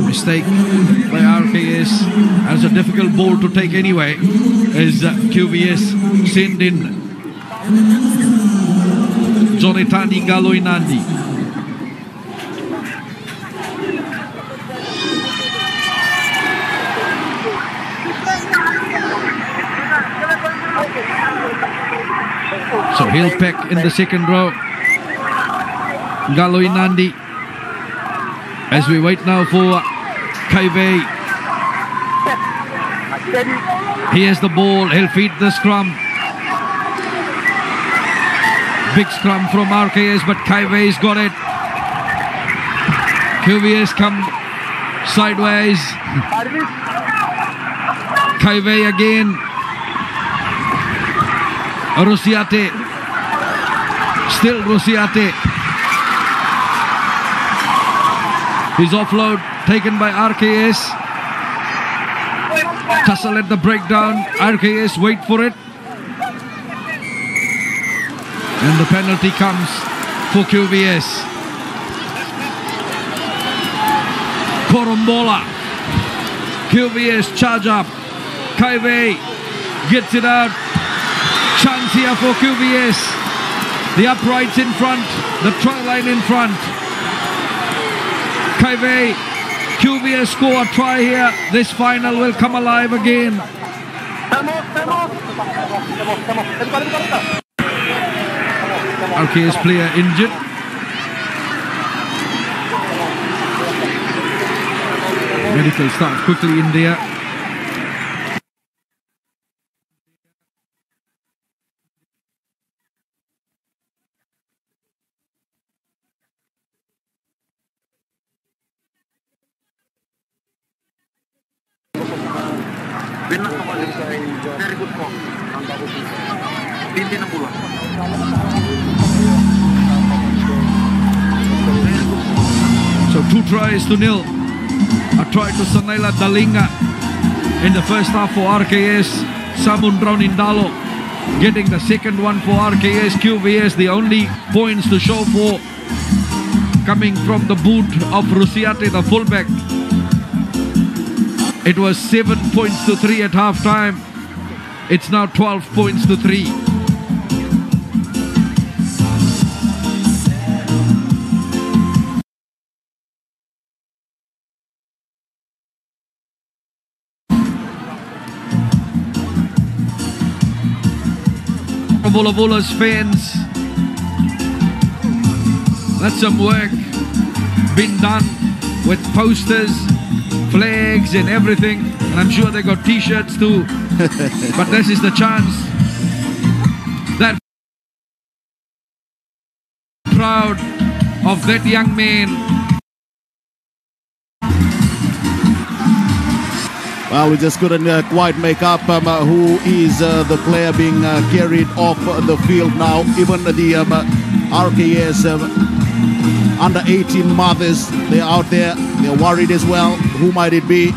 Mistake by RKS. That's a difficult ball to take anyway, as QVS send in Jonatani Galoinandi. So he'll pack in the second row. Galoinandi. As we wait now for Kaive. He has the ball. He'll feed the scrum. Big scrum from RKS, but Kaive's got it. QVS come sideways. Kaive again. Rosiate. Still Rosiate. His offload taken by RKS. Tussle at the breakdown. RKS wait for it. And the penalty comes for QVS. Korombola. QVS charge up. Kaive gets it out. Chance here for QVS. The uprights in front. The try line in front. Kaive, QVS score a try here. This final will come alive again. RKS player injured. Medical staff quickly in there. Very good call. 60. So 2-0. A try to Sanaila Dalinga in the first half for RKS. Samun Indalo getting the second one for RKS. QVS, the only points to show for coming from the boot of Rusiate, the fullback. It was 7 points to 3 at half time. It's now 12 points to 3. Vola's fans, that's some work been done with posters, flags and everything, and I'm sure they got t-shirts too. But this is the chance that proud of that young man. Well, we just couldn't quite make up who is the player being carried off the field now. Even the RKS under 18 mothers, they're out there. They're worried as well. Who might it be?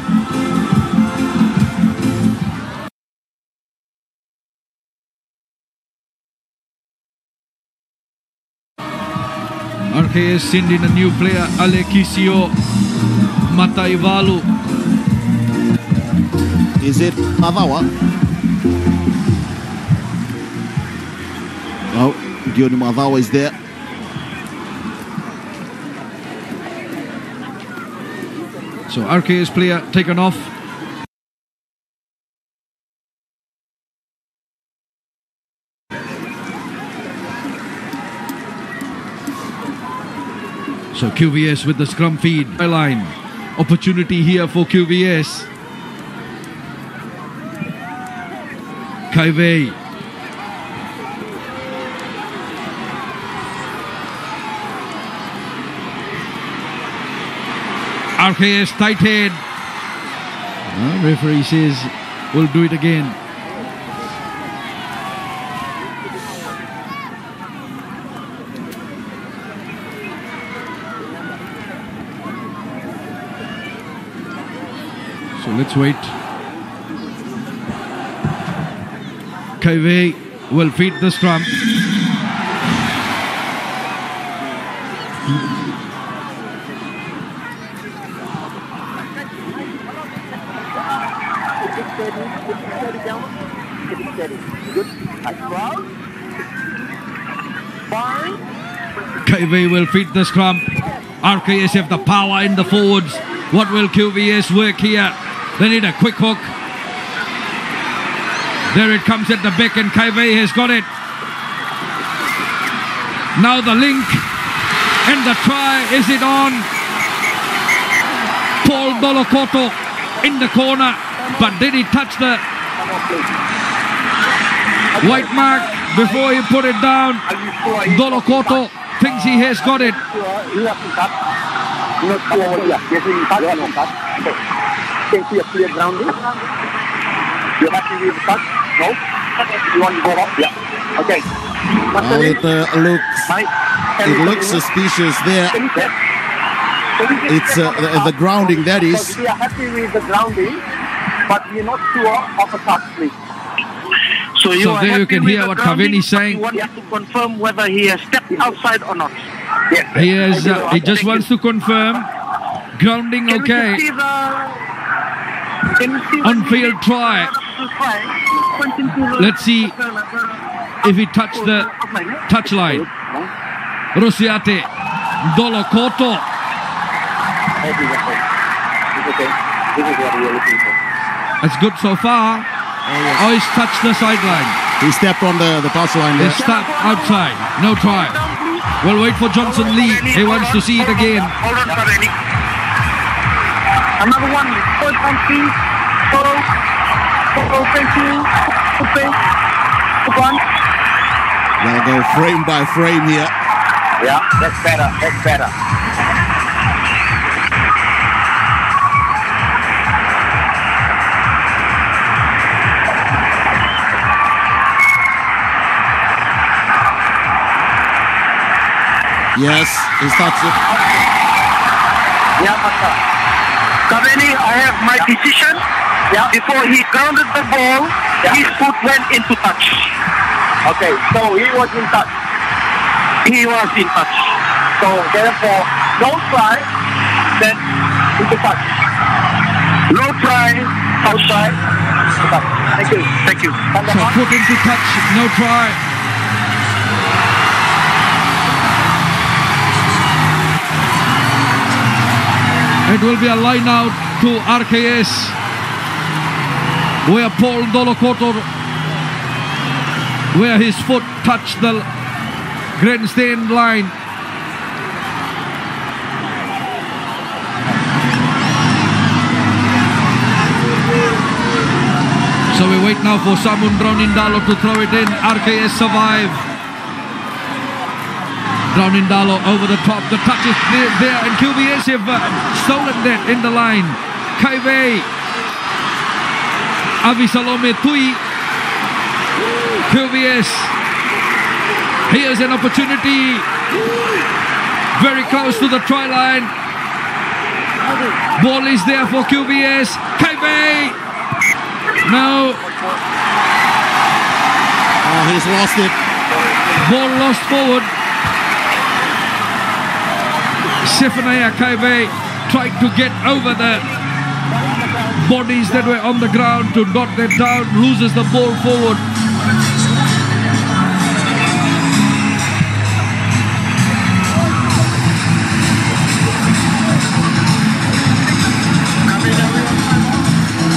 RKS send in a new player, Alekisio Mataivalu. Is it Madawa? Oh, Diony Madawa is there. So RKS player taken off. So QVS with the scrum feed line. Opportunity here for QVS. Kaiwei. RKS tight head. Referee says we'll do it again. So let's wait. Kaiwei will feed the scrum. Kaiwei will feed the scrum. RKS have the power in the forwards. What will QVS work here? They need a quick hook. There it comes at the back and Kaiwei has got it. Now the link and the try. Is it on? Paul Dolokoto in the corner. But did he touch the white mark before he put it down? Dolokoto thinks he has got it. You're happy with the touch? No? You want to go up? Yeah. Okay. Well, it looks suspicious there. It's the grounding, that is. We are happy with the grounding, but we're not sure of a touch, please. So there you can hear what Kaveni is saying. You want to confirm whether he has stepped outside or not. Yes. He just wants to confirm. Grounding okay. On-field try. Let's see if he touched the touch line. Rusiate, Dolokoto. That's good so far. Oh, he's touched the sideline. He stepped on the touch line there. He stepped outside. No try. We'll wait for Johnson Lee. He wants to see it again. Another one. First one, please. Photo. Thank you. Okay. One. They'll go frame by frame here. Yeah, that's better. That's better. Yes, he's touched it. Yeah, Master. Kaveni, I have my decision. Yeah. Before he grounded the ball, his foot went into touch. Okay, so he was in touch. He was in touch. So therefore, no try, then into touch. No try, outside. Thank you. Thank you. So foot into touch, no try. It will be a line out to RKS, where Paul Dolokotor, where his foot touched the grandstand line. So we wait now for Samun Drownindalo to throw it in. RKS survive. Drownindalo over the top. The touch is there, and QVS have stolen that in the line. Kaiwei, Avisalome Tui, QVS. Here's an opportunity. Very close to the try line. Ball is there for QVS. Kaiwei. No. Oh, he's lost it. Ball lost forward. Zephaniah Kaiwei tried to get over the bodies that were on the ground to knock that down, loses the ball forward.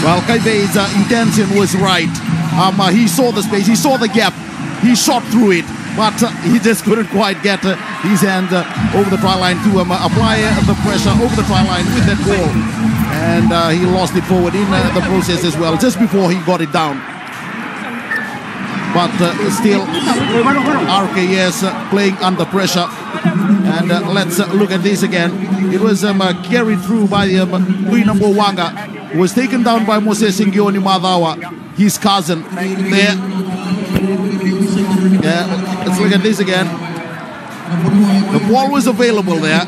Well, Kaiwei's intention was right. He saw the space, he saw the gap, he shot through it, but he just couldn't quite get his hand over the try line to apply the pressure over the try line with that ball. And he lost it forward in the process as well, just before he got it down. But still, RKS playing under pressure. And let's look at this again. It was carried through by Louis Wanga, who was taken down by Moses Ngioni Madawa, his cousin there. Yeah, let's look at this again. The ball was available there.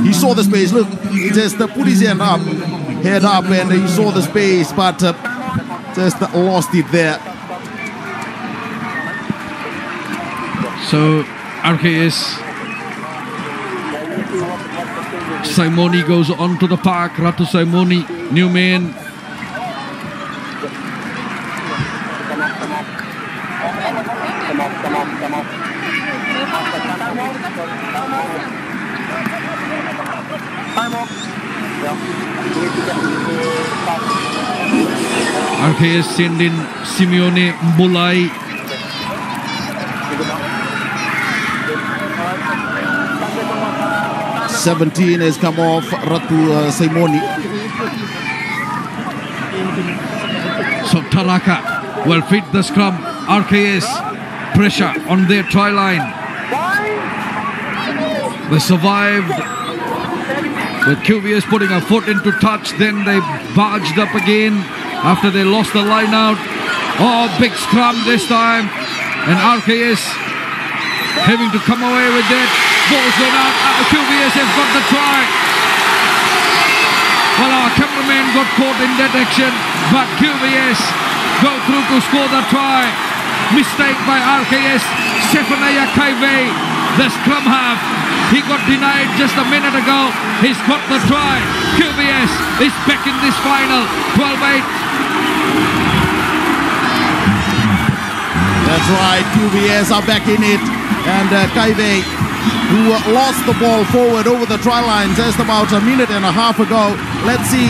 He saw the space. Look, he just put his head up, and he saw the space, but just lost it there. So RKS, Simoni goes on to the park. Ratu Simoni, new man. RKS send in Simeone Mbulai. $17 has come off Ratu Simoni. So Taraka will fit the scrum. RKS pressure on their try line. They survived with QVS putting a foot into touch. Then they barged up again after they lost the line out. Oh, big scrum this time. And RKS having to come away with that. Ball's gone out. QVS have got the try. Well, our cameraman got caught in that action, but QVS go through to score the try. Mistake by RKS. Zephaniah Kaiwei, the scrum half. He got denied just a minute ago. He's got the try. QVS is back in this final. 12-8. That's right. QVS are back in it. And Kaiwei, who lost the ball forward over the try line just about a minute and a half ago. Let's see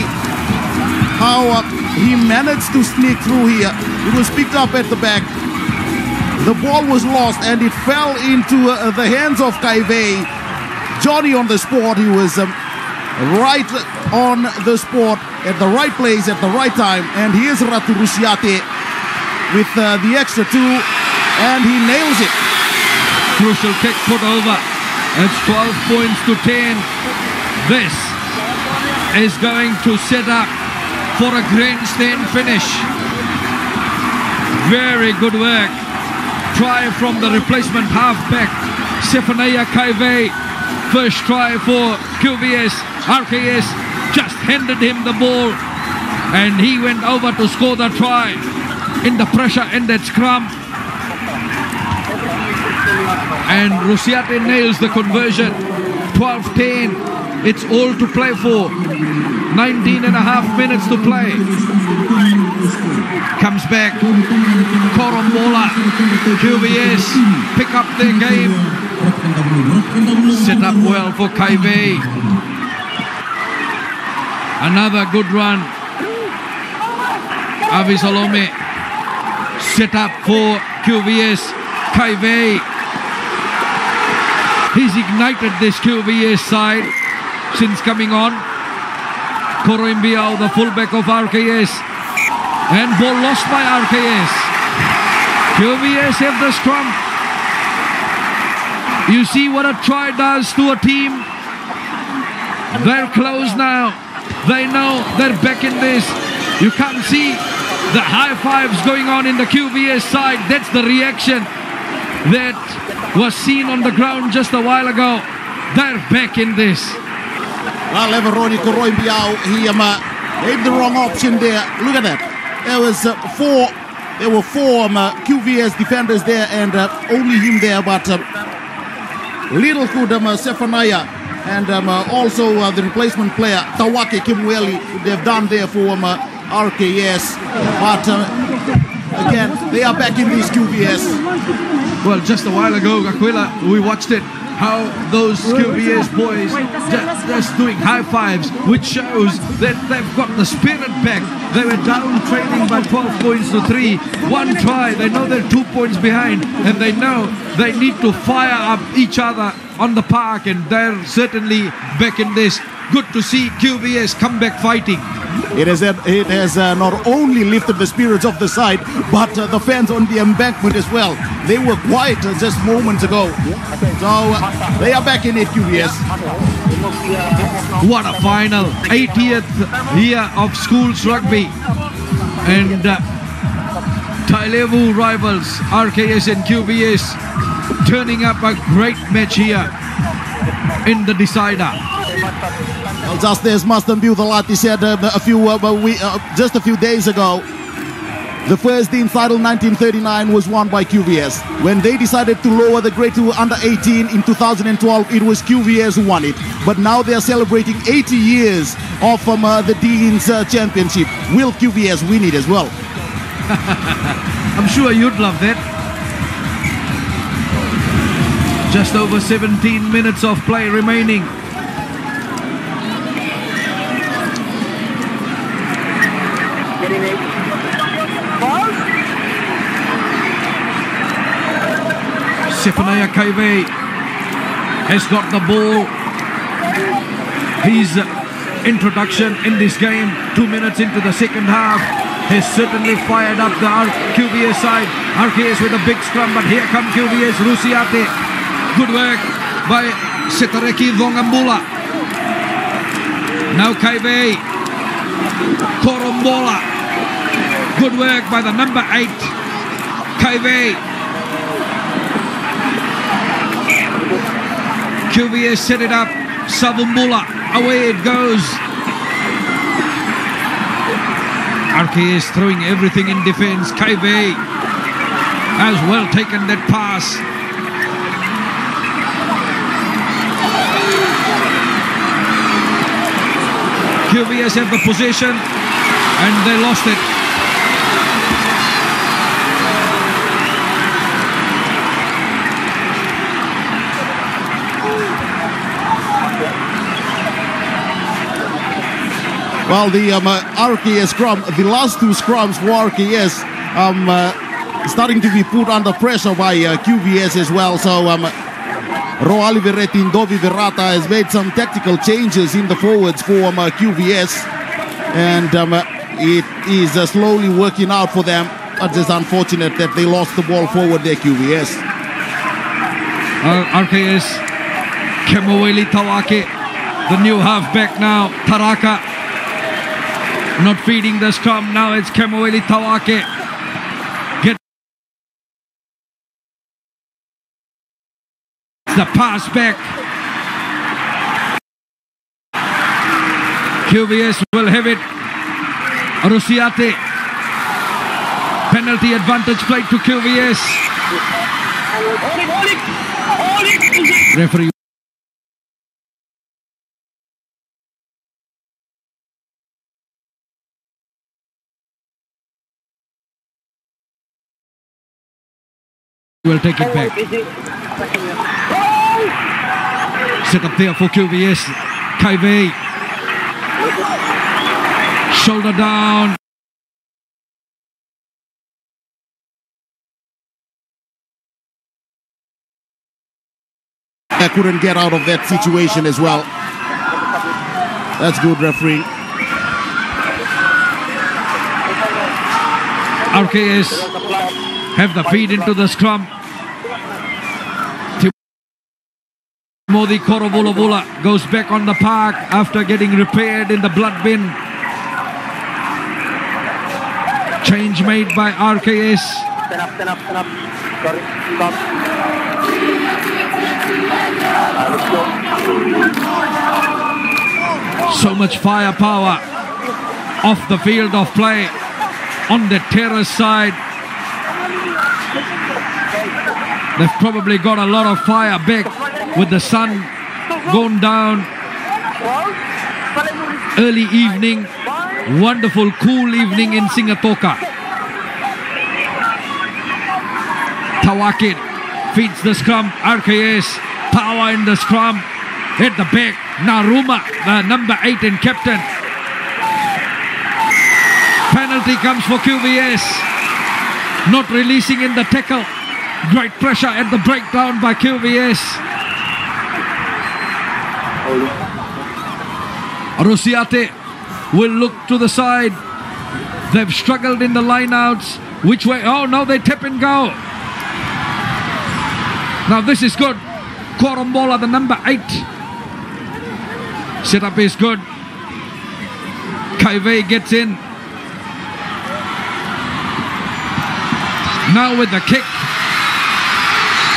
how he managed to sneak through here. It was picked up at the back. The ball was lost and it fell into the hands of Kaiwei. Johnny on the spot. He was right on the spot at the right place at the right time. And here's Ratu Rusiate with the extra 2, and he nails it. Crucial kick put over. It's 12 points to 10. This is going to set up for a grandstand finish. Very good work. Try from the replacement halfback, Zephaniah Kaive, first try for QVS. RKS just handed him the ball and he went over to score the try in the pressure-ended scrum. And Rusiate nails the conversion. 12-10. It's all to play for. 19 and a half minutes to play. Comes back. Korombola. QVS pick up their game. Set up well for Kaive. Another good run. Avi Salome. Set up for QVS. Kaive. He's ignited this QVS side since coming on. Korombiao, the fullback of RKS. And ball lost by RKS. QVS have the scrum. You see what a try does to a team. They're close now. They know they're back in this. You can't see the high fives going on in the QVS side. That's the reaction that was seen on the ground just a while ago. They're back in this. Well, Everoni Korombiao, he made the wrong option there. Look at that. There were four QVS defenders there and only him there, but little could Zephaniah and also the replacement player Tawake Kimweli they've done there for RKS. But again, they are back in these QVS. Well, just a while ago, Aquila, we watched it, how those QVS boys just doing high fives, which shows that they've got the spirit back. They were down trailing by 12 points to 3. One try, they know they're 2 points behind, and they know they need to fire up each other on the park, and they're certainly back in this. Good to see QVS come back fighting. It has not only lifted the spirits of the side, but the fans on the embankment as well. They were quiet just moments ago. So they are back in it, QVS. What a final. 80th year of schools rugby. And Kadavulevu rivals, RKS and QVS, turning up a great match here in the decider. Well, just as Mastan Buthalati said just a few days ago, the first Deans title 1939 was won by QVS. When they decided to lower the grade to under 18 in 2012, it was QVS who won it. But now they are celebrating 80 years of the Deans Championship. Will QVS win it as well? I'm sure you'd love that. Just over 17 minutes of play remaining. Zephaniah Kaive has got the ball. His introduction in this game, 2 minutes into the second half, has certainly fired up the QVS side. RKS with a big scrum, but here come QVS. Rusiate. Good work by Setareki Vongambula. Now Kaive. Korombola. Good work by the number 8, Kaive. QVS set it up. Savumbula. Away it goes. RKS throwing everything in defense. Kaive has well taken that pass. QVS have the possession and they lost it. Well, the RKS scrum, the last two scrums for RKS starting to be put under pressure by QVS as well. So Roali Veretin, Dovi Verata has made some tactical changes in the forwards for QVS. And it is slowly working out for them. But it's unfortunate that they lost the ball forward there, QVS. RKS, Kemaweli Tawake, the new halfback now, Taraka. Not feeding the scrum, now it's Kemaweli Tawake. the pass back. QVS will have it. Rusiate. Penalty advantage played to QVS. Referee will take it back. Set up there for QVS. Kaive. Shoulder down. I couldn't get out of that situation as well. That's good refereeing. RKS have the feed into the scrum. Modi Korovulovula goes back on the park after getting repaired in the blood bin. Change made by RKS. Stand up. Sorry, stop. So much firepower off the field of play on the terrace side. They've probably got a lot of fire back with the sun going down. Early evening, wonderful cool evening in Singatoka. Tawakit feeds the scrum. RKS power in the scrum. Hit the back. Naruma, the number 8 and captain. Penalty comes for QVS. Not releasing in the tackle. Great pressure at the breakdown by QVS. Rusiate will look to the side. They've struggled in the lineouts. Which way? Oh, no, they tap and go. Now this is good. Korombola, the number 8. Setup is good. Kaive gets in. Now with the kick.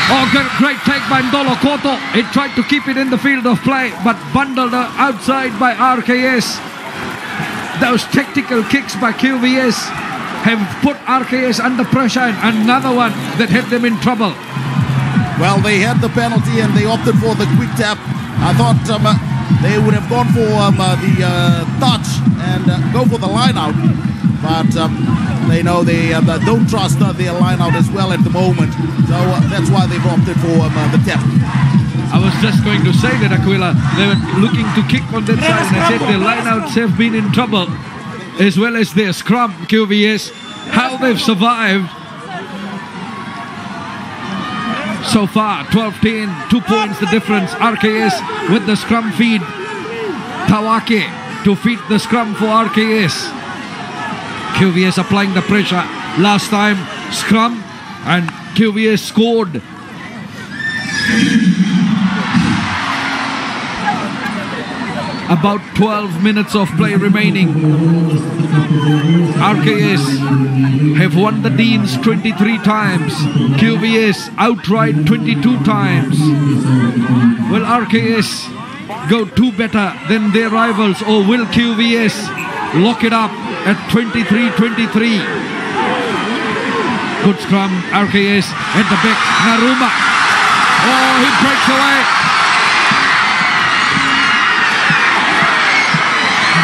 Oh, great take by Ndolo Koto. He tried to keep it in the field of play, but bundled outside by RKS. Those tactical kicks by QVS have put RKS under pressure, and another one that had them in trouble. Well, they had the penalty and they opted for the quick tap. I thought they would have gone for the touch and go for the line out. But they know they don't trust their line out as well at the moment. So that's why they've opted for the tap. I was just going to say that, Aquila, they were looking to kick on that side, and I said their lineouts have been in trouble, as well as their scrum, QVS. How they've survived so far, 12-10, 2 points the difference. RKS with the scrum feed. Tawake to feed the scrum for RKS. QVS applying the pressure. Last time, scrum, and QVS scored. About 12 minutes of play remaining. RKS have won the Deans 23 times. QVS outright 22 times. Will RKS go 2 better than their rivals, or will QVS lock it up at 23-23? Good scrum, RKS at the back. Naruma. Oh, he breaks away.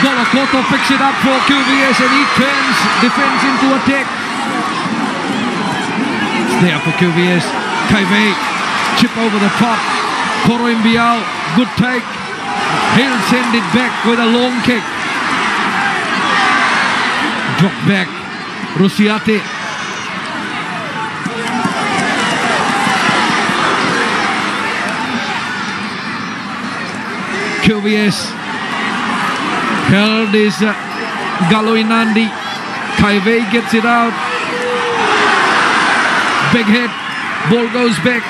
Dolokoto picks it up for QVS and he turns defense into attack. It's there for QVS. Kaive, chip over the top. Koroimbiao, good take. He'll send it back with a long kick. Drop back. Rusiate. QVS held is Galoinandi. Kaive gets it out. Big hit. Ball goes back.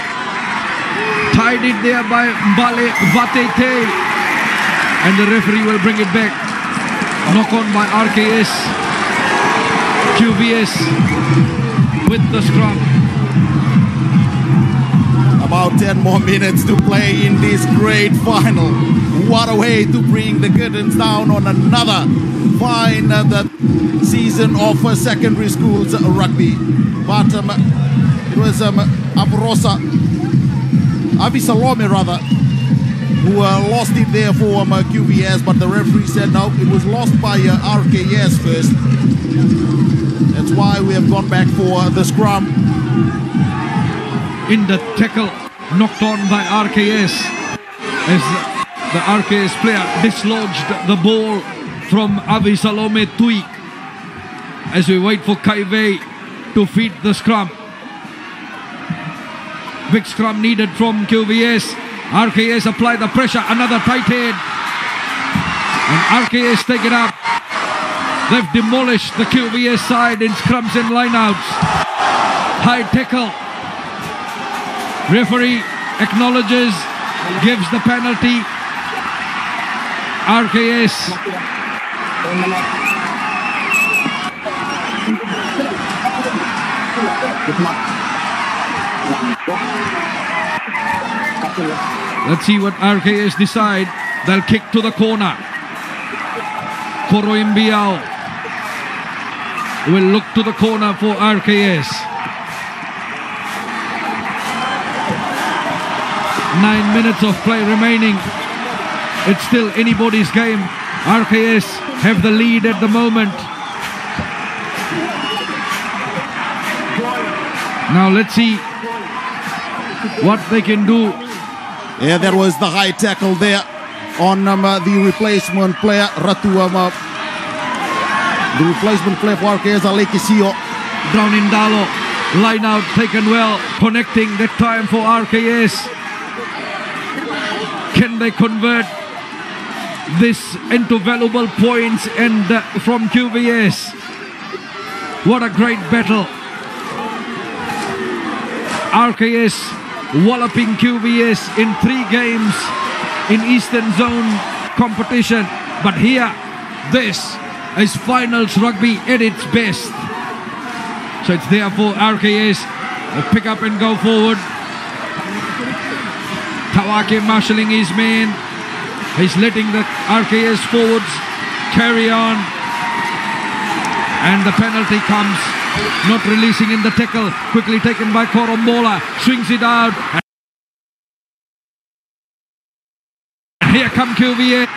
Tied it there by Mbale Vatete. And the referee will bring it back. Knock on by RKS. QVS with the scrum. About 10 more minutes to play in this great final. What a way to bring the curtains down on another fine season of secondary schools rugby. But it was Avisalome rather, who lost it there for QVS, but the referee said no, it was lost by RKS first. That's why we have gone back for the scrum. In the tackle, knocked on by RKS, as the RKS player dislodged the ball from Avisalome Tui, as we wait for Kaiwei to feed the scrum. Big scrum needed from QVS. RKS apply the pressure, another tight head, and RKS take it up. They've demolished the QVS side in scrums and lineouts. High tackle. Referee acknowledges, gives the penalty. RKS. Let's see what RKS decide. They'll kick to the corner. Koroimbiao will look to the corner for RKS. 9 minutes of play remaining. It's still anybody's game. RKS have the lead at the moment. Now let's see what they can do. Yeah, there was the high tackle there on the replacement player, Ratu. The replacement player for RKS, Alekisio. Down in Dalo. Line out taken well. Connecting that time for RKS. Can they convert this into valuable points and from QVS? What a great battle. RKS walloping QVS in 3 games in Eastern Zone competition. But here, this is finals rugby at its best. So it's there for RKS. They pick up and go forward. Tawake marshalling his men. He's letting the RKS forwards carry on. And the penalty comes. Not releasing in the tackle. Quickly taken by Korombola. Swings it out. And here come QVS.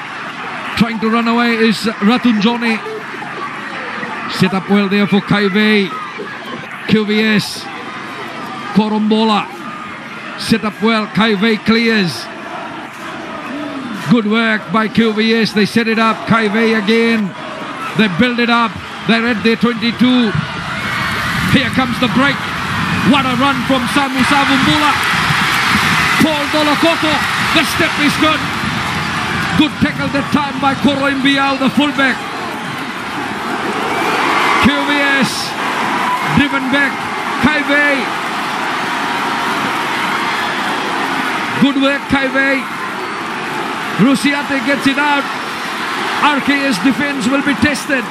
Trying to run away is Ratunjone. Set up well there for Kaiwei. QVS. Korombola. Set up well. Kaiwei clears. Good work by QVS. They set it up. Kaiwei again. They build it up. They're at their 22. Here comes the break. What a run from Samu Savumbula. Paul Dolokoto. The step is good. Good tackle that time by Koroimbiao, the fullback. QVS driven back. Kaiwei. Good work, Kaiwei. Rusiate gets it out. RKS defense will be tested.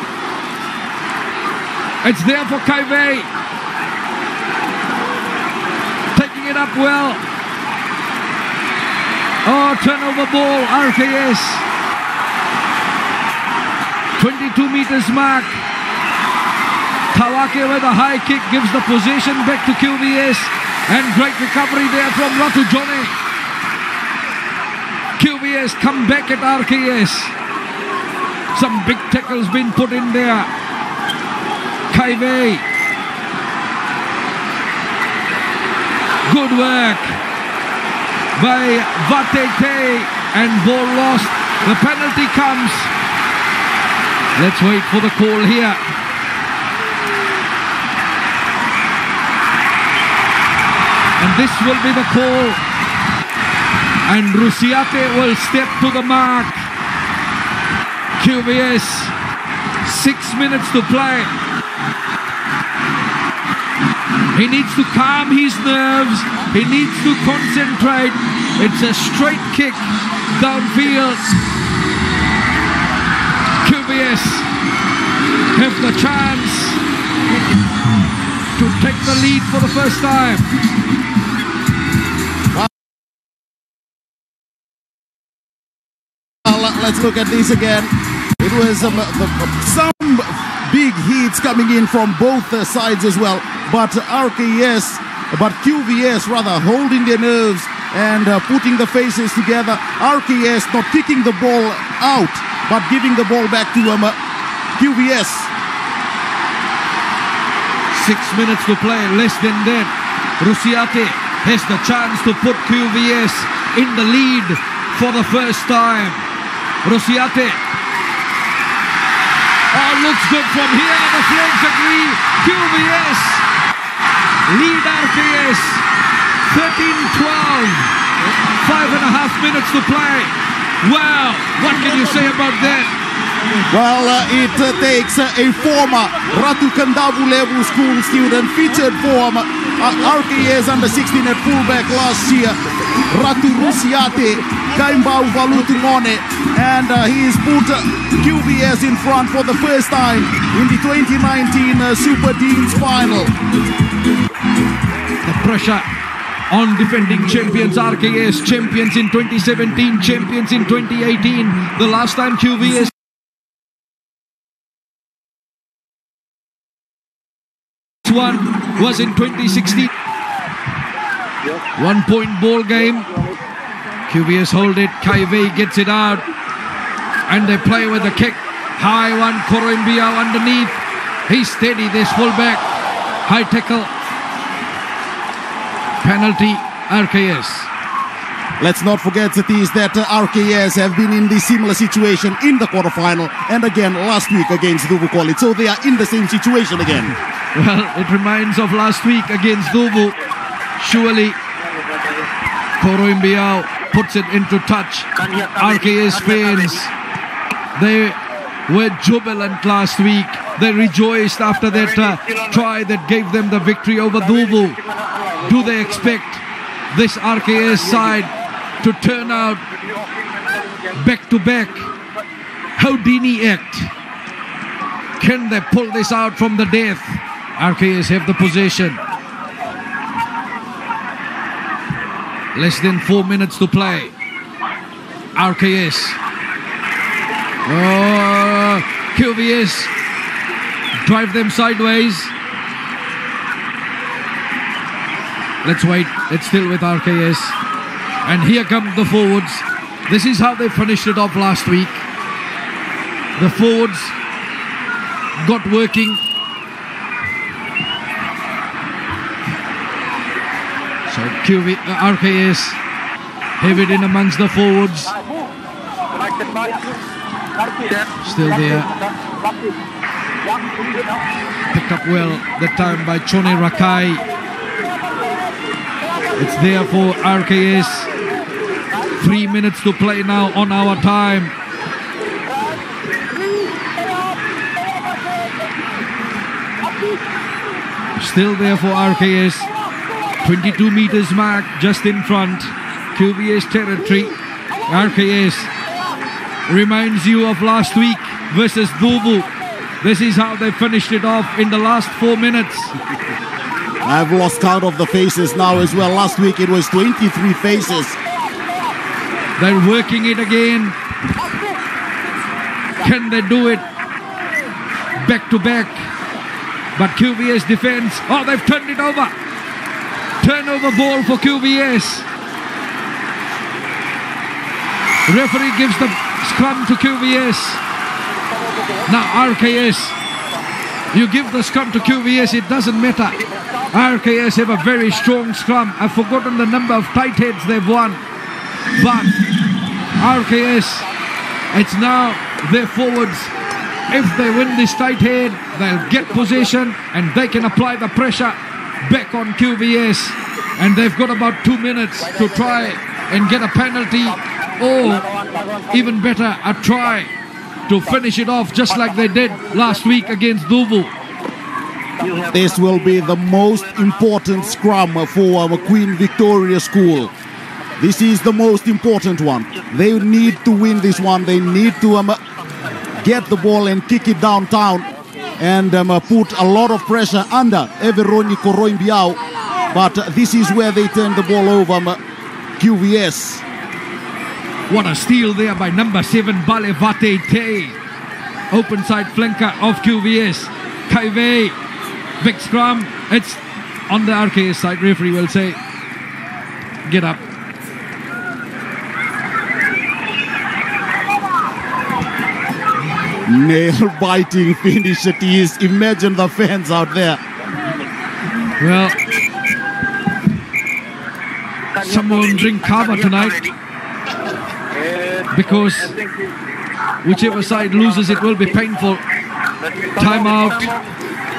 It's there for Kaiwei. Taking it up well. Oh, turnover ball, RKS. 22 meters mark. Tawake with a high kick gives the possession back to QVS. And great recovery there from Ratu Jone. QVS come back at RKS. Some big tackles been put in there. Kaiwei. Good work by Vatete, and ball lost. The penalty comes. Let's wait for the call here. And this will be the call. And Rusiate will step to the mark. QVS, 6 minutes to play. He needs to calm his nerves. He needs to concentrate. It's a straight kick downfield. QVS have the chance to take the lead for the first time. let's look at this again. It was some big hits coming in from both sides as well. But QVS rather holding their nerves and putting the faces together. RKS not kicking the ball out, but giving the ball back to QVS. 6 minutes to play, less than that. Rusiate has the chance to put QVS in the lead for the first time. Rusiate. Oh, looks good from here. The Flames agree. QVS lead RKS 13-12. 5.5 minutes to play. Wow, what can you say about that? Well, it takes a former Ratu Kadavulevu School student, featured for RKS under 16 at fullback last year, Ratu Rusiate, Kaimbau Valutungone, and he's put QVS in front for the first time in the 2019 Super Deans Final. The pressure on defending champions RKS, champions in 2017, champions in 2018. The last time QVS one was in 2016. 1 point ball game. QVS hold it. Kaive gets it out, and they play with the kick. High one. Koroimbiao underneath. He's steady. This fullback. High tackle. Penalty. RKS. Let's not forget, Satish, that RKS have been in this similar situation in the quarterfinal and again last week against Duvu College. So they are in the same situation again. Well, it reminds of last week against Duvu. Surely Koroimbiao puts it into touch. RKS fans, they were jubilant last week. They rejoiced after that try that gave them the victory over Duvu. Do they expect this RKS side to turn out back to back? Houdini act. Can they pull this out from the death? RKS have the possession. Less than 4 minutes to play. RKS. Oh, QVS drive them sideways. Let's wait. It's still with RKS. And here come the forwards. This is how they finished it off last week. The forwards got working. So RKS have it in amongst the forwards. Still there. Picked up well that time by Chone Rakai. It's there for RKS. 3 minutes to play now on our time. Still there for RKS. 22 meters mark just in front. QVS territory. RKS reminds you of last week versus Duvu. This is how they finished it off in the last 4 minutes. I've lost count of the faces now as well. Last week it was 23 faces. They're working it again. Can they do it? Back to back. But QVS defense. Oh, they've turned it over. Turnover ball for QVS. Referee gives the scrum to QVS. Now RKS. You give the scrum to QVS, it doesn't matter. RKS have a very strong scrum. I've forgotten the number of tight heads they've won. But RKS, it's now their forwards. If they win this tight head, they'll get possession and they can apply the pressure back on QVS. And they've got about 2 minutes to try and get a penalty, or even better, a try to finish it off just like they did last week against Duvu. This will be the most important scrum for our Queen Victoria School. This is the most important one. They need to win this one. They need to get the ball and kick it downtown and put a lot of pressure under Everoni Koroimbiao. But this is where they turn the ball over QVS. What a steal there by number 7, Balevate Te. Open side flanker of QVS. Kaive. Big scrum. It's on the RKS side, referee will say. Get up. Nail-biting finish it is. Imagine the fans out there. Well, someone drink kava tonight, because whichever side loses, it will be painful. Timeout.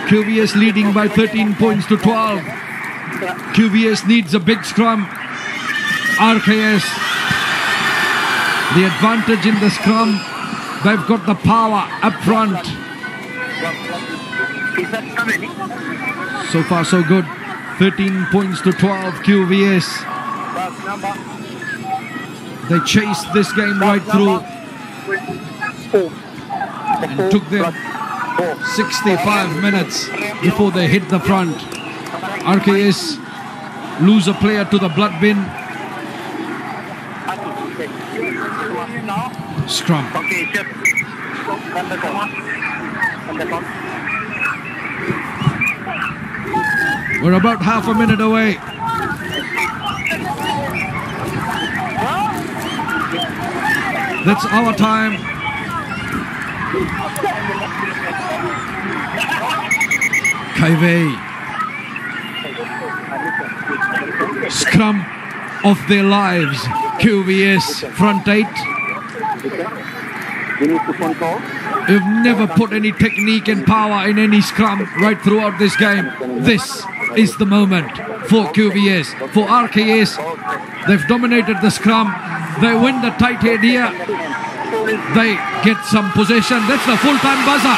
QVS leading by 13 points to 12. QVS needs a big scrum. RKS, the advantage in the scrum. They've got the power up front. So far so good. 13 points to 12 QVS. They chased this game right through and took them 65 minutes before they hit the front. RKS lose a player to the blood bin. Scrum. We're about half a minute away. That's our time. Kaive. Scrum of their lives. QVS front 8. You've never put any technique and power in any scrum right throughout this game. This is the moment for QVS. For RKS, they've dominated the scrum. They win the tight head here. They get some possession. That's the full-time buzzer.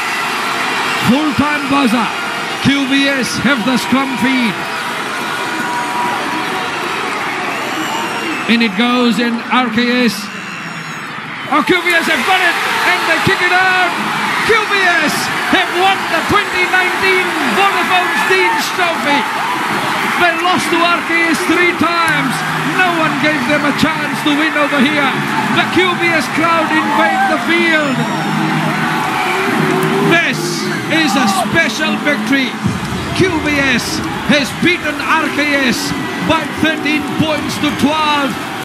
Full-time buzzer. QVS have the scrum feed. In it goes in RKS. Oh, QVS have got it, and they kick it out. QVS have won the 2019 Vodafone Deans Trophy. They lost to RKS 3 times. No one gave them a chance to win over here. The QVS crowd invade the field. This is a special victory. QVS has beaten RKS by 13 points to 12.